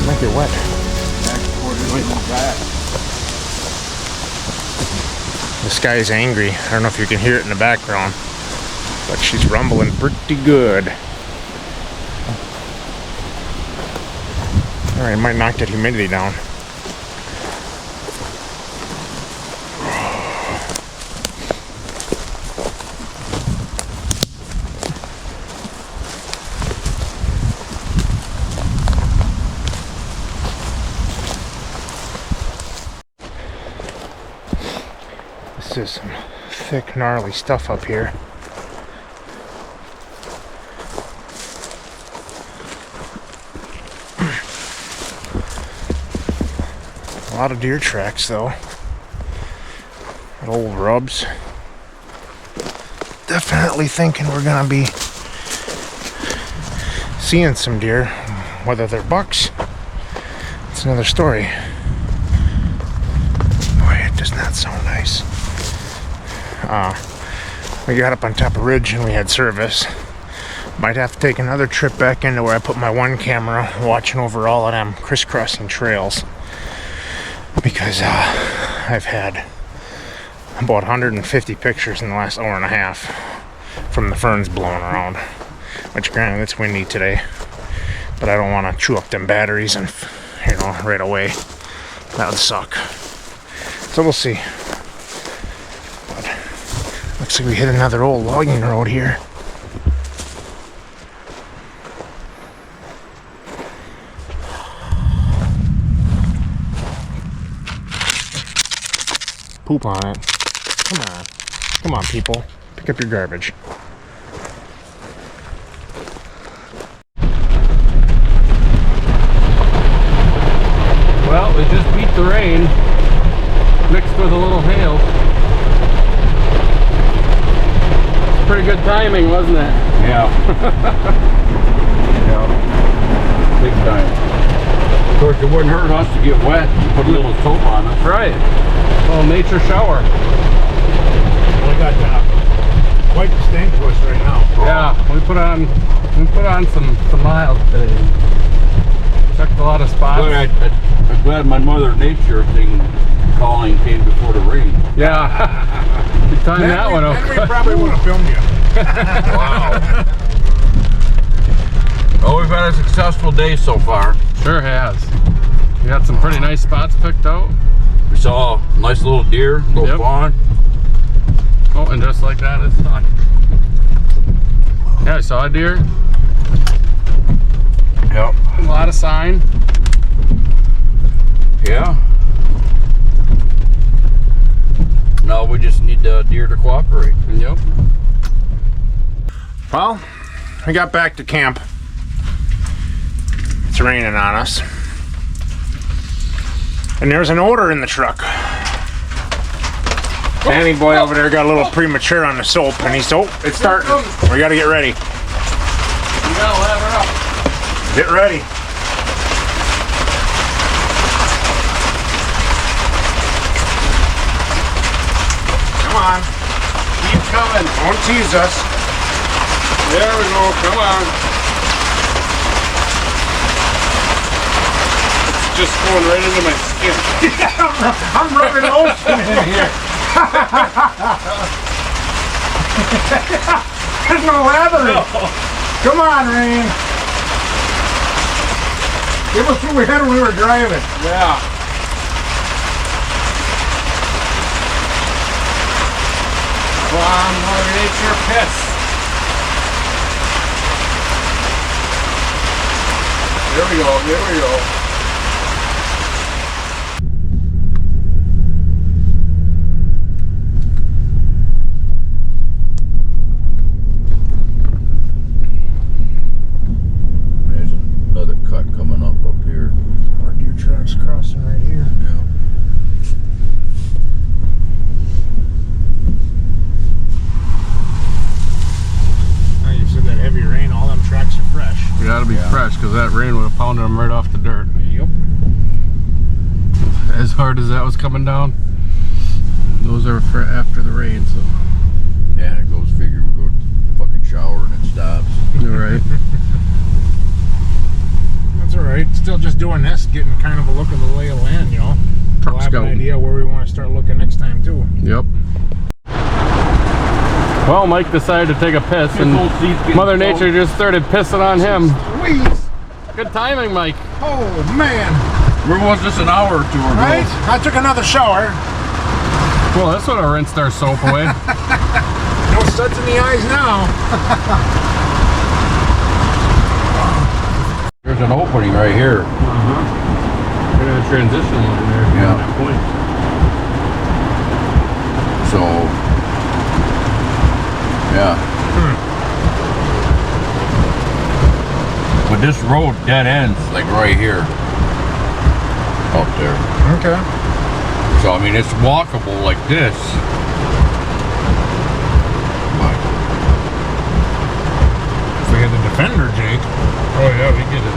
Might get wet. This guy is angry. I don't know if you can hear it in the background, but she's rumbling pretty good. Alright, might knock that humidity down. This is some thick, gnarly stuff up here. A lot of deer tracks, though. Old rubs. Definitely thinking we're gonna be seeing some deer. Whether they're bucks, it's another story. Boy, it does not sound nice. We got up on top of Ridge and we had service. Might have to take another trip back into where I put my one camera watching over all of them crisscrossing trails, because I've had about 150 pictures in the last hour and a half from the ferns blowing around, which granted it's windy today, but I don't want to chew up them batteries and, you know, right away. That would suck. So we'll see. Looks like we hit another old logging road here. Poop on it. Come on. Come on, people. Pick up your garbage. Well, we just beat the rain, mixed with a little hail. Pretty good timing, wasn't it? Yeah. Yeah. Big time. Of course, it wouldn't hurt us to get wet and put a little soap on us. Right. A little nature shower. We got quite the stank to us right now. Yeah, we put on some miles today. Checked a lot of spots. But I'm glad my Mother Nature thing calling came before the rain. Yeah. You timed that one Then we out. probably would have filmed you. Wow. Well, we've had a successful day so far. Sure has. We got some pretty nice spots picked out. We saw a nice little deer, little Yep. fawn. Oh, and just like that, it's done. Yeah, I saw a deer. Yep. A lot of sign. Yeah. Now we just need the deer to cooperate. Yep. Well, we got back to camp. It's raining on us. And there's an odor in the truck. Danny boy over there got a little premature on the soap, and he's, oh, it's starting. We gotta get ready. You gotta lather up. Get ready. Come on. Keep coming. Don't tease us. There we go. Come on. It's just going right into my skin. I'm rubbing lotion in here. There's no lather. Come on, Rain. Give us what we had when we were driving. Yeah. Come on, Mother Nature, piss. There we go. There we go. There's another cut coming up here. Our deer track's crossing right here. Yeah. Oh, you said that heavy rain, all them tracks are fresh. You gotta be fresh because that rain would have pounded them right off the dirt. Yep. As hard as that was coming down, those are for after the rain, so. Yeah, it goes figure we go to the fucking shower and it stops. You're right. That's alright. Still just doing this, getting kind of a look of the lay of land, you know. Truck We'll have an scouting. idea where we want to start looking next time, too. Yep. Well, Mike decided to take a piss, and This old seat's getting Mother soaked. Nature just started pissing on him. Please. Good timing, Mike. Oh, man. Where was this an hour or two ago? Right? I took another shower. Well, this would have rinsed our soap away. No suds in the eyes now. There's an opening right here. We're gonna transition line there. Yeah. At that point. So, yeah. But this road dead ends like right here. Up there. Okay. So, I mean, it's walkable like this. But If we had the Defender, Jake. Oh yeah, we get it.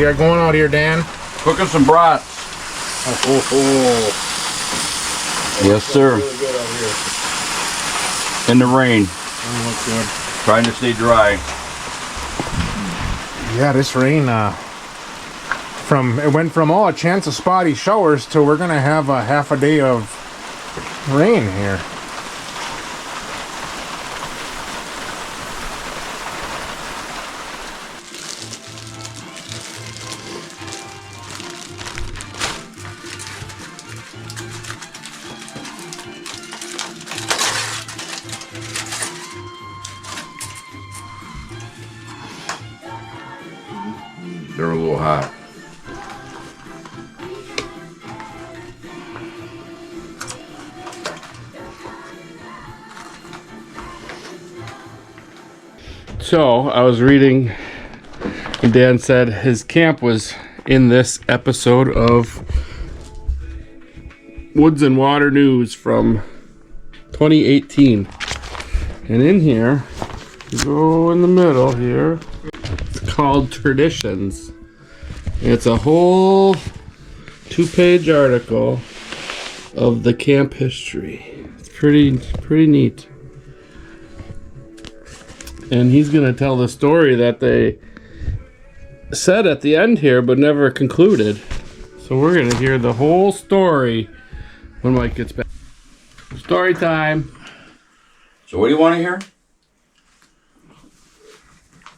you got going out here, Dan? Cooking some brats. Oh. Yes, sir. Really good out here. In the rain. That looks good. Trying to stay dry. Yeah, this rain, it went from a chance of spotty showers to we're gonna have a half a day of rain here. They're a little hot. So I was reading, and Dan said his camp was in this episode of Woods and Water News from 2018. And in here, you go in the middle here, it's called Traditions. And it's a whole 2-page article of the camp history. It's pretty neat. And he's gonna tell the story that they said at the end here, but never concluded. So we're gonna hear the whole story when Mike gets back. Story time. So what do you want to hear?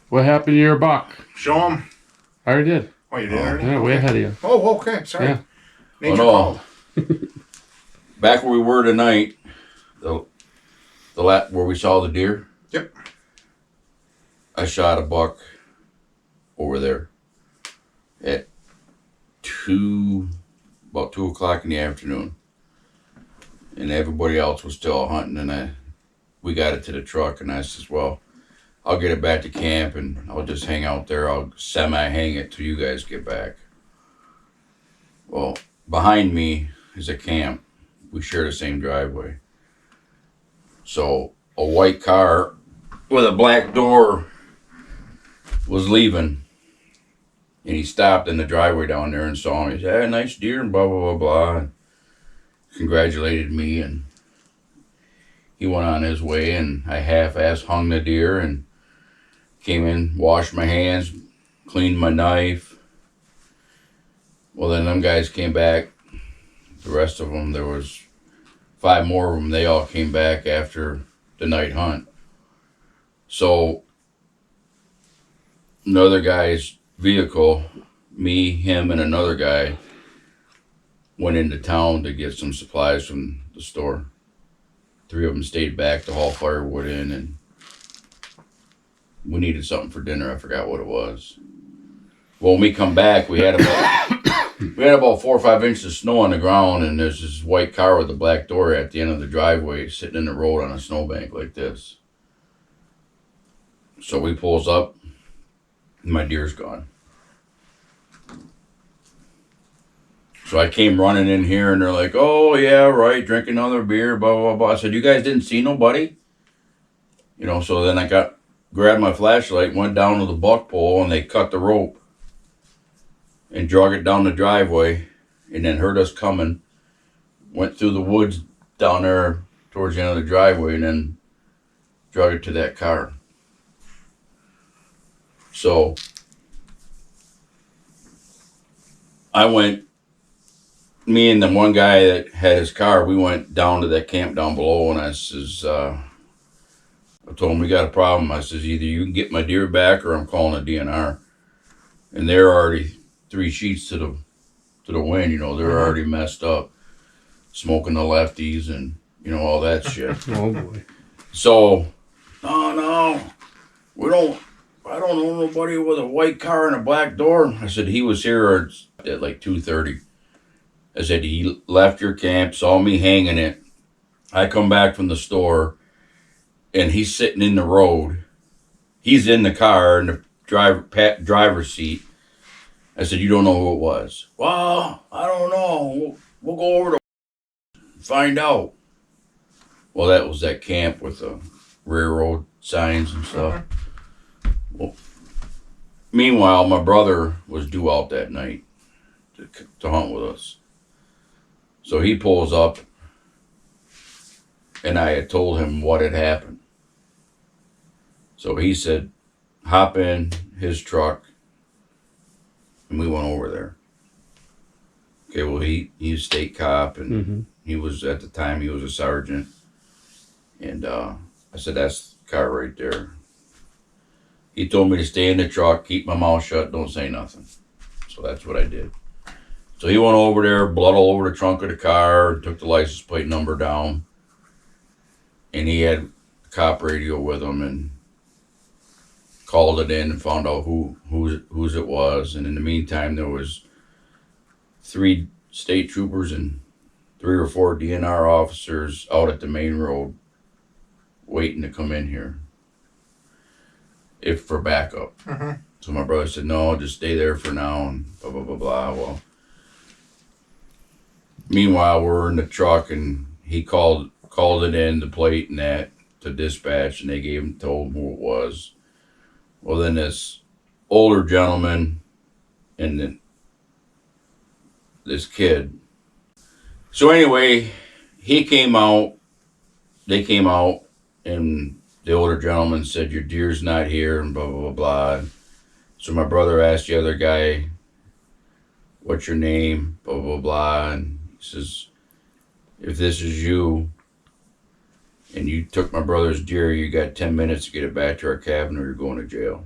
What happened to your buck? Show them. I already did. Oh, you did already? Yeah, way ahead of you. Oh, okay. Sorry. Yeah. Nature Oh, called. no. Back where we were tonight, where we saw the deer. Yep. I shot a buck over there at about 2 o'clock in the afternoon, and everybody else was still hunting. And we got it to the truck, and I says, "Well, I'll get it back to camp, and I'll just hang out there. I'll semi-hang it till you guys get back." Well, behind me is a camp. We share the same driveway. So a white car with a black door was leaving, and he stopped in the driveway down there and saw me. He said, "Hey, nice deer," and blah, blah, blah, blah. And congratulated me, and he went on his way, and I half-ass hung the deer and came in, washed my hands, cleaned my knife. Well, then them guys came back. The rest of them, there was 5 more of them. They all came back after the night hunt. So another guy's vehicle, me, him, and another guy went into town to get some supplies from the store. 3 of them stayed back to haul firewood in, and we needed something for dinner. I forgot what it was. Well, when we come back, we had about 4 or 5 inches of snow on the ground, and there's this white car with a black door at the end of the driveway sitting in the road on a snowbank like this. So we pulls up, and my deer's gone. So I came running in here, and they're like, "Oh, yeah, right, drink another beer, blah, blah, blah." I said, "You guys didn't see nobody?" So then I grabbed my flashlight, went down to the buck pole, and they cut the rope and drug it down the driveway, and then heard us coming, went through the woods down there towards the end of the driveway, and then drug it to that car. So me and the one guy that had his car, we went down to that camp down below, and I says, I told him, "We got a problem." I says, "Either you can get my deer back, or I'm calling a DNR." And they're already 3 sheets to the wind, they're already messed up, smoking the lefties and, all that shit. Oh boy. So, no, I don't know nobody with a white car and a black door. I said, he was here at like 2:30. I said, he left your camp, saw me hanging it. I come back from the store, and he's sitting in the road. He's in the car in the driver's seat. I said, "You don't know who it was?" "Well, I don't know. We'll go over to find out." Well, that was that camp with the railroad signs and stuff. Well, Meanwhile, my brother was due out that night to hunt with us. So he pulls up, and I had told him what had happened. So he said, hop in his truck, and we went over there. Okay, well, he's a state cop, and he was, at the time, he was a sergeant. And I said, that's the car right there. He told me to stay in the truck, keep my mouth shut, don't say nothing. So that's what I did. So he went over there, blood all over the trunk of the car, took the license plate number down. And he had the cop radio with him and called it in and found out whose it was. And in the meantime, there was 3 state troopers and 3 or 4 DNR officers out at the main road waiting to come in here for backup. So my brother said, no, just stay there for now and blah, blah, blah, blah. Well, meanwhile, we're in the truck and he called it in, the plate and that, to dispatch, and they told him who it was. Well, then this older gentleman and then this kid. So anyway, they came out, and the older gentleman said, your deer's not here, and blah, blah, blah, blah. So my brother asked the other guy, what's your name, blah, blah, blah, and he says, if this is you, and you took my brother's deer, you got 10 minutes to get it back to our cabin or you're going to jail.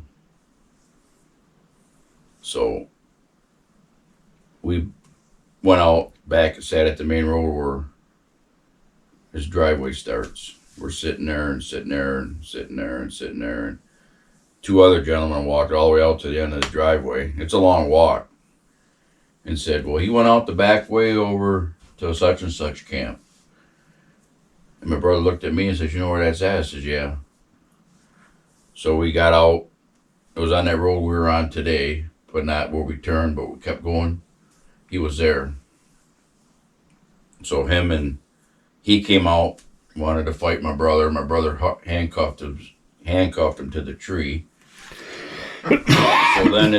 So we went out back and sat at the main road where his driveway starts. We're sitting there and sitting there and sitting there and sitting there. And 2 other gentlemen walked all the way out to the end of the driveway. It's a long walk. And said, well, he went out the back way over to such and such camp. And my brother looked at me and said, you know where that's at? I said, yeah. So we got out. It was on that road we were on today, but not where we turned, but we kept going. He was there. So he came out, wanted to fight my brother. My brother handcuffed him to the tree. So then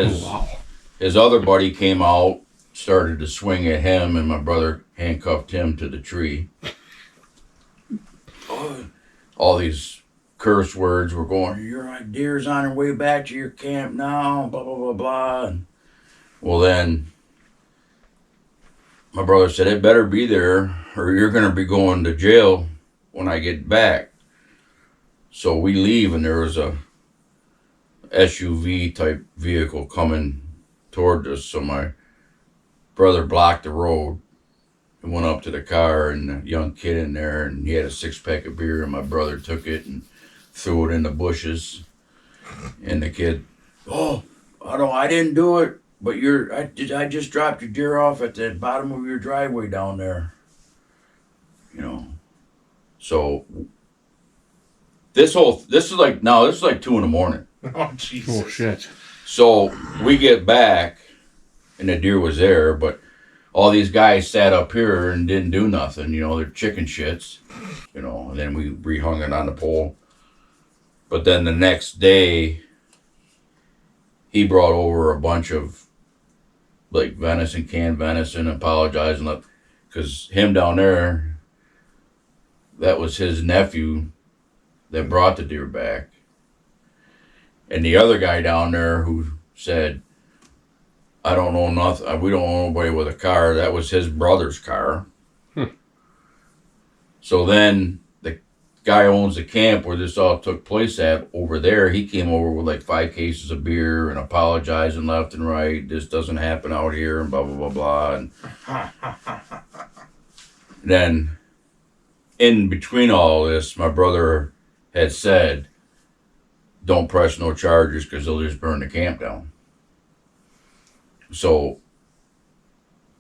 his other buddy came out, started to swing at him, and my brother handcuffed him to the tree. All these curse words were going, your deer's on her way back to your camp now, blah, blah, blah, blah. And, well, then my brother said, it better be there or you're going to be going to jail when I get back. So we leave, and there was a SUV type vehicle coming toward us. So my brother blocked the road and went up to the car, and a young kid in there, and he had a 6-pack of beer, and my brother took it and threw it in the bushes. And the kid, I didn't do it, but I just dropped your deer off at the bottom of your driveway down there. You know. So this is like 2 a.m. Oh, Jesus. Oh, shit. So we get back, and the deer was there, but all these guys sat up here and didn't do nothing. You know, they're chicken shits. You know, and then we rehung it on the pole. But then the next day, he brought over a bunch of like canned venison, apologizing, because him down there, that was his nephew that brought the deer back. And the other guy down there who said, I don't know nothing, we don't know nobody with a car, that was his brother's car. So then the guy who owns the camp where this all took place at over there, he came over with like 5 cases of beer and apologizing left and right. This doesn't happen out here and blah, blah, blah, blah. And then in between all this, my brother had said, don't press no charges because they'll just burn the camp down. So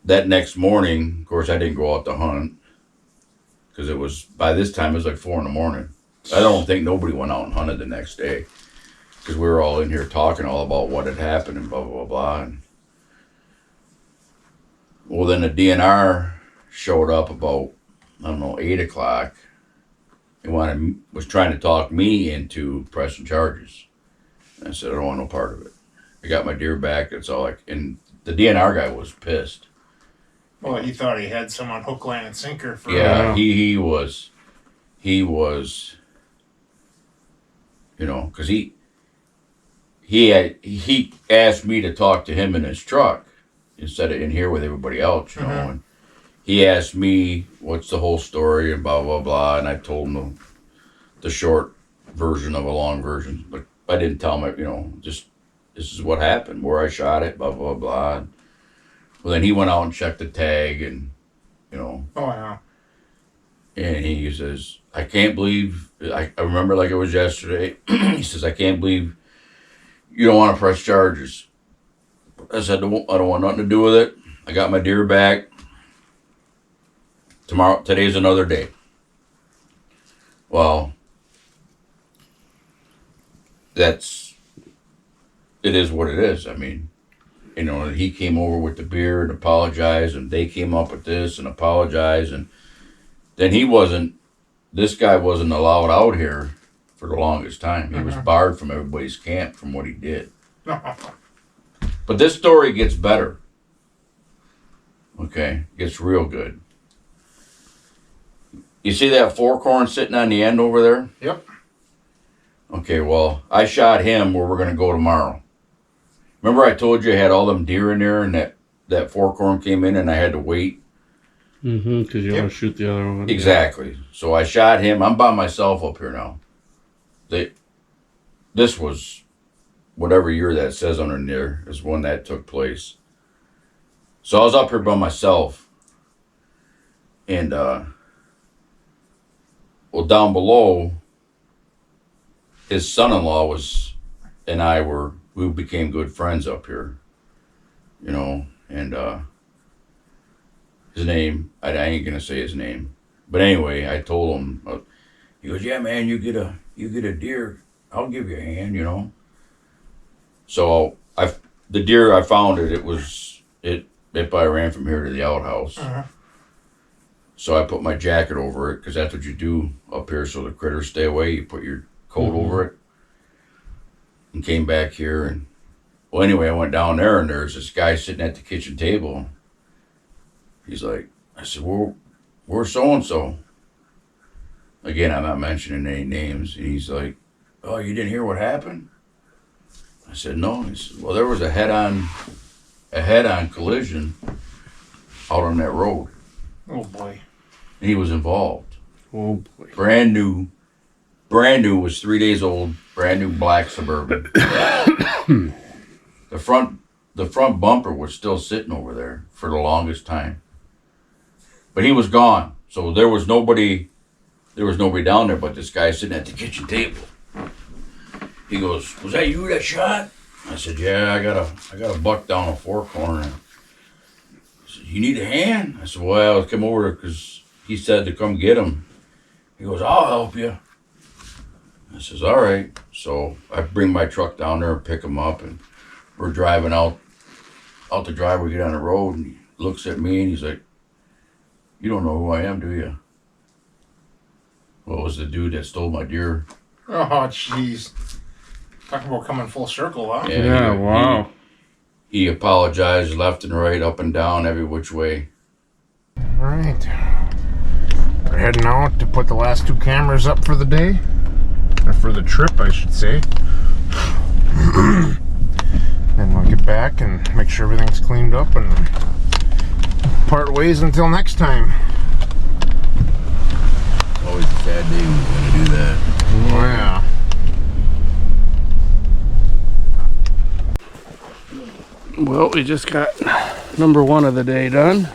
that next morning, of course, I didn't go out to hunt because by this time it was like 4 a.m. I don't think nobody went out and hunted the next day because we were all in here talking all about what had happened and blah, blah, blah, blah. And, well, then the DNR showed up about, 8 o'clock. And was trying to talk me into pressing charges. And I said, I don't want no part of it. I got my deer back. It's all like, and the DNR guy was pissed. Well, he thought he had some on hook, line, and sinker. For Yeah, he was, you know, because he asked me to talk to him in his truck instead of in here with everybody else, you know. And he asked me what's the whole story and blah blah blah, and I told him the short version of a long version, but I didn't tell him, you know, just this is what happened, where I shot it, blah blah blah. And, well, then he went out and checked the tag, and you know. Oh yeah. And he says, I can't believe, I remember like it was yesterday. He says, I can't believe you don't want to press charges. I said, I don't want nothing to do with it. I got my deer back. Today's another day. Well, it is what it is. I mean, you know, he came over with the beer and apologized, and they came up with this and apologized, and then this guy wasn't allowed out here for the longest time. He was barred from everybody's camp from what he did. But this story gets better. Okay, gets real good. You see that fork horn sitting on the end over there? Yep. Okay, well, I shot him where we're going to go tomorrow. Remember I told you I had all them deer in there, and that fork horn came in and I had to wait? Mm-hmm, because you want to shoot the other one. Exactly. So I shot him. I'm by myself up here now. This was whatever year that says on there is when that took place. So I was up here by myself. And, well, down below, his son-in-law we became good friends up here. You know, and, his name, I ain't gonna say his name, but anyway, I told him. He goes, "Yeah, man, you get a deer, I'll give you a hand, you know." So the deer I found it probably ran from here to the outhouse. So I put my jacket over it because that's what you do up here, so the critters stay away. You put your coat over it, and came back here, and well, anyway, I went down there, and there's this guy sitting at the kitchen table. He's like, I said, well, where's so-and-so? Again, I'm not mentioning any names. And he's like, oh, you didn't hear what happened? I said, no. He said, well, there was a head-on collision out on that road. Oh, boy. And he was involved. Oh, boy. Brand new, was 3 days old, brand new black Suburban. The front bumper was still sitting over there for the longest time. But he was gone, so there was nobody down there but this guy sitting at the kitchen table. He goes, was that you that shot? I said, yeah, I got a buck down a fork horn. He said, you need a hand? I said, well, come over because he said to come get him. He goes, I'll help you. I says, all right. So I bring my truck down there and pick him up, and we're driving out the driveway, we get on the road, and he looks at me and he's like, you don't know who I am, do you? Well, it was the dude that stole my deer. Oh, jeez. Talk about coming full circle, huh? Yeah, wow. He apologized left and right, up and down, every which way. All right. We're heading out to put the last 2 cameras up for the day. Or for the trip, I should say. Then we'll get back and make sure everything's cleaned up and part ways until next time. Always a sad day when we're going to do that. Oh, yeah. Well, we just got number 1 of the day done.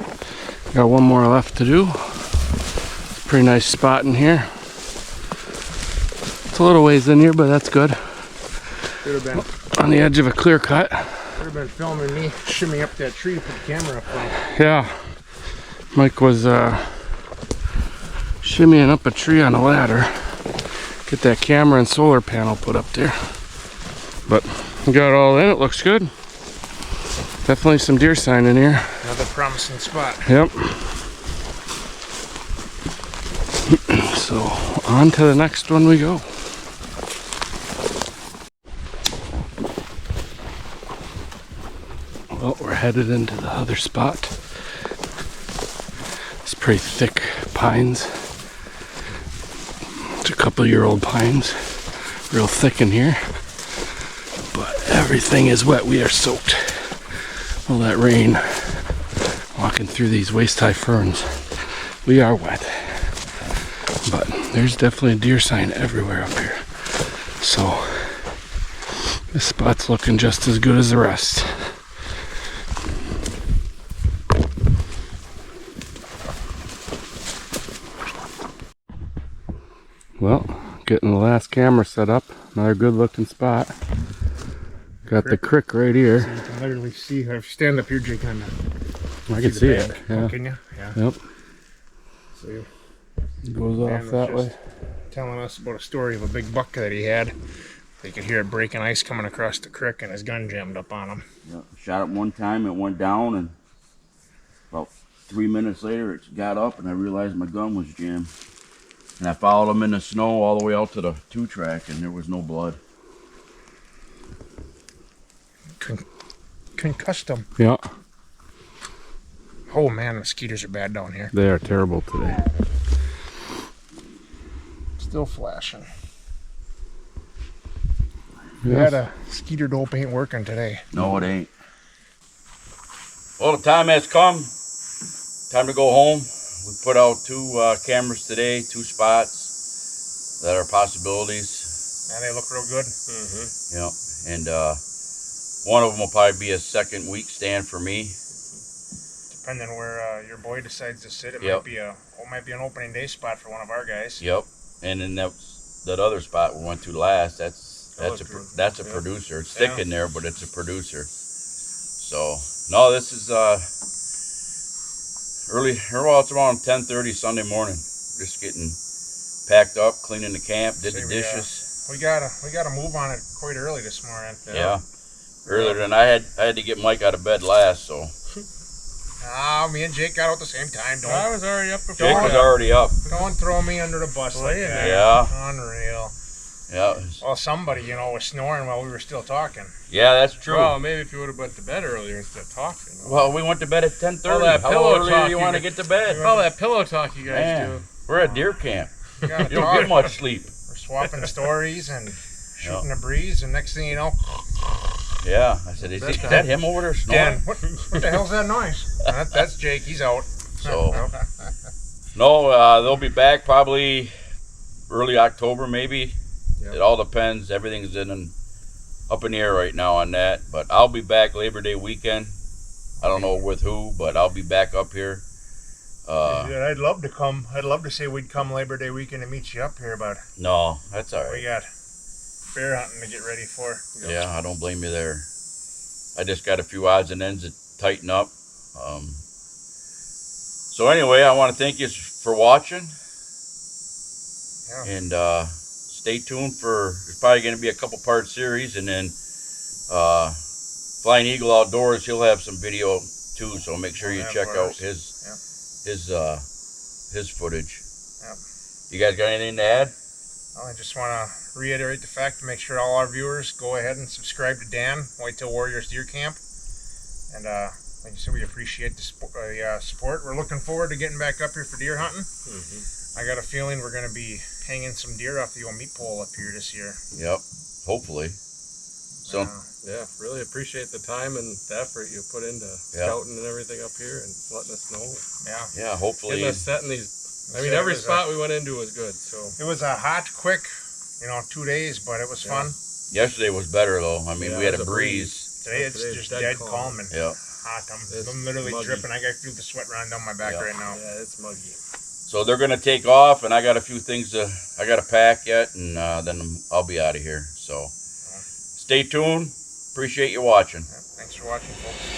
Got 1 more left to do. Pretty nice spot in here. It's a little ways in here, but that's good. Could have been On the edge of a clear cut. Could have been filming me shimmy up that tree to put the camera up on. Yeah. Mike was shimmying up a tree on a ladder. Get that camera and solar panel put up there. But we got it all in, it looks good. Definitely some deer sign in here. Another promising spot. Yep. So on to the next one we go. headed into the other spot. It's pretty thick pines. It's a couple-year-old pines. Real thick in here. But everything is wet. We are soaked. All that rain. Walking through these waist-high ferns. We are wet. But there's definitely a deer sign everywhere up here. So this spot's looking just as good as the rest. Well, getting the last camera set up. Another good looking spot. Got the creek right here. So you can literally see, if you stand up here, Jake, on I can see it. bed. Yeah. Oh, can you? Yeah. Yep. So you It goes Dan off was that just way. telling us about a story of a big buck that he had. They could hear it breaking ice coming across the creek, and his gun jammed up on him. Yeah, shot it one time, it went down, and about 3 minutes later, it got up, and I realized my gun was jammed. And I followed him in the snow all the way out to the 2-track, and there was no blood. Concussed him. Yeah, Oh man, mosquitoes are bad down here. they are terrible today. Still flashing. Yeah, Yes. the skeeter dope ain't working today. No, it ain't. Well, the time has come. Time to go home. We put out 2 cameras today, 2 spots that are possibilities. Man, they look real good. Yeah, and one of them will probably be a second week stand for me. Depending where your boy decides to sit, it Yep. might be an opening day spot for one of our guys. Yep, and then that other spot we went to last. That's Oh, a true. that's a Yeah. producer. It's thick Yeah. in there, but it's a producer. So no, this is early. Well, it's around 10:30 Sunday morning. Just getting packed up, cleaning the camp, did Say the we, dishes. We gotta move on it quite early this morning. Yeah. Earlier than I had to get Mike out of bed last, so Ah, me and Jake got out at the same time. I was already up before. Jake was already up. Don't throw me under the bus like Laying that. Yeah. Unreal. Yeah, Well, somebody, was snoring while we were still talking. yeah, that's true. Well, maybe if you would have went to bed earlier instead of talking. Well, we went to bed at 10:30. All that How pillow early talk do you you want to get- get to bed? All that pillow talk you guys Man, do. we're at deer camp. We gotta You don't talk. get much sleep. We're swapping stories and shooting a breeze, and next thing you know, Yeah, I said, is that him over there snoring? Dan, what the hell's that noise? That's Jake. He's out. So, no, they'll be back probably early October, maybe. Yep. It all depends. Everything's up in the air right now on that. But I'll be back Labor Day weekend. I don't know with who, but I'll be back up here. Yeah, I'd love to come. I'd love to say we'd come Labor Day weekend to meet you up here, but No, that's all we right. got bear hunting to get ready for. Yeah, I don't blame you there. I just got a few odds and ends to tighten up. So anyway, I want to thank you for watching. Yeah. And stay tuned for, there's probably going to be a couple part series, and then Flying Eagle Outdoors, he'll have some video too, so make sure you Yeah, check of out course. his footage. Yep. You guys got anything to add? Well, I just want to reiterate the fact to make sure all our viewers go ahead and subscribe to Dan, Whitetail Warriors Deer Camp. And like you said, we appreciate the support. We're looking forward to getting back up here for deer hunting. I got a feeling we're going to be hanging some deer off the old meat pole up here this year. Yep, hopefully. So, Yeah, really appreciate the time and the effort you put into scouting and everything up here and letting us know. Yeah. yeah, hopefully. Getting us set in these. I mean, Yeah, every it was spot we went into was good. So It was a hot, quick, 2 days, but it was fun. Yesterday was better, though. I mean, Yeah, we had it a was a breeze. Today it's Today's just dead dead calm. calm and Yeah. hot. It's I'm literally muggy. dripping. I got feel the sweat running down my back Yeah. right now. yeah, it's muggy. So they're going to take off, and I got a few things I got to pack yet, and then I'll be out of here. So stay tuned. Appreciate you watching. Thanks for watching, folks.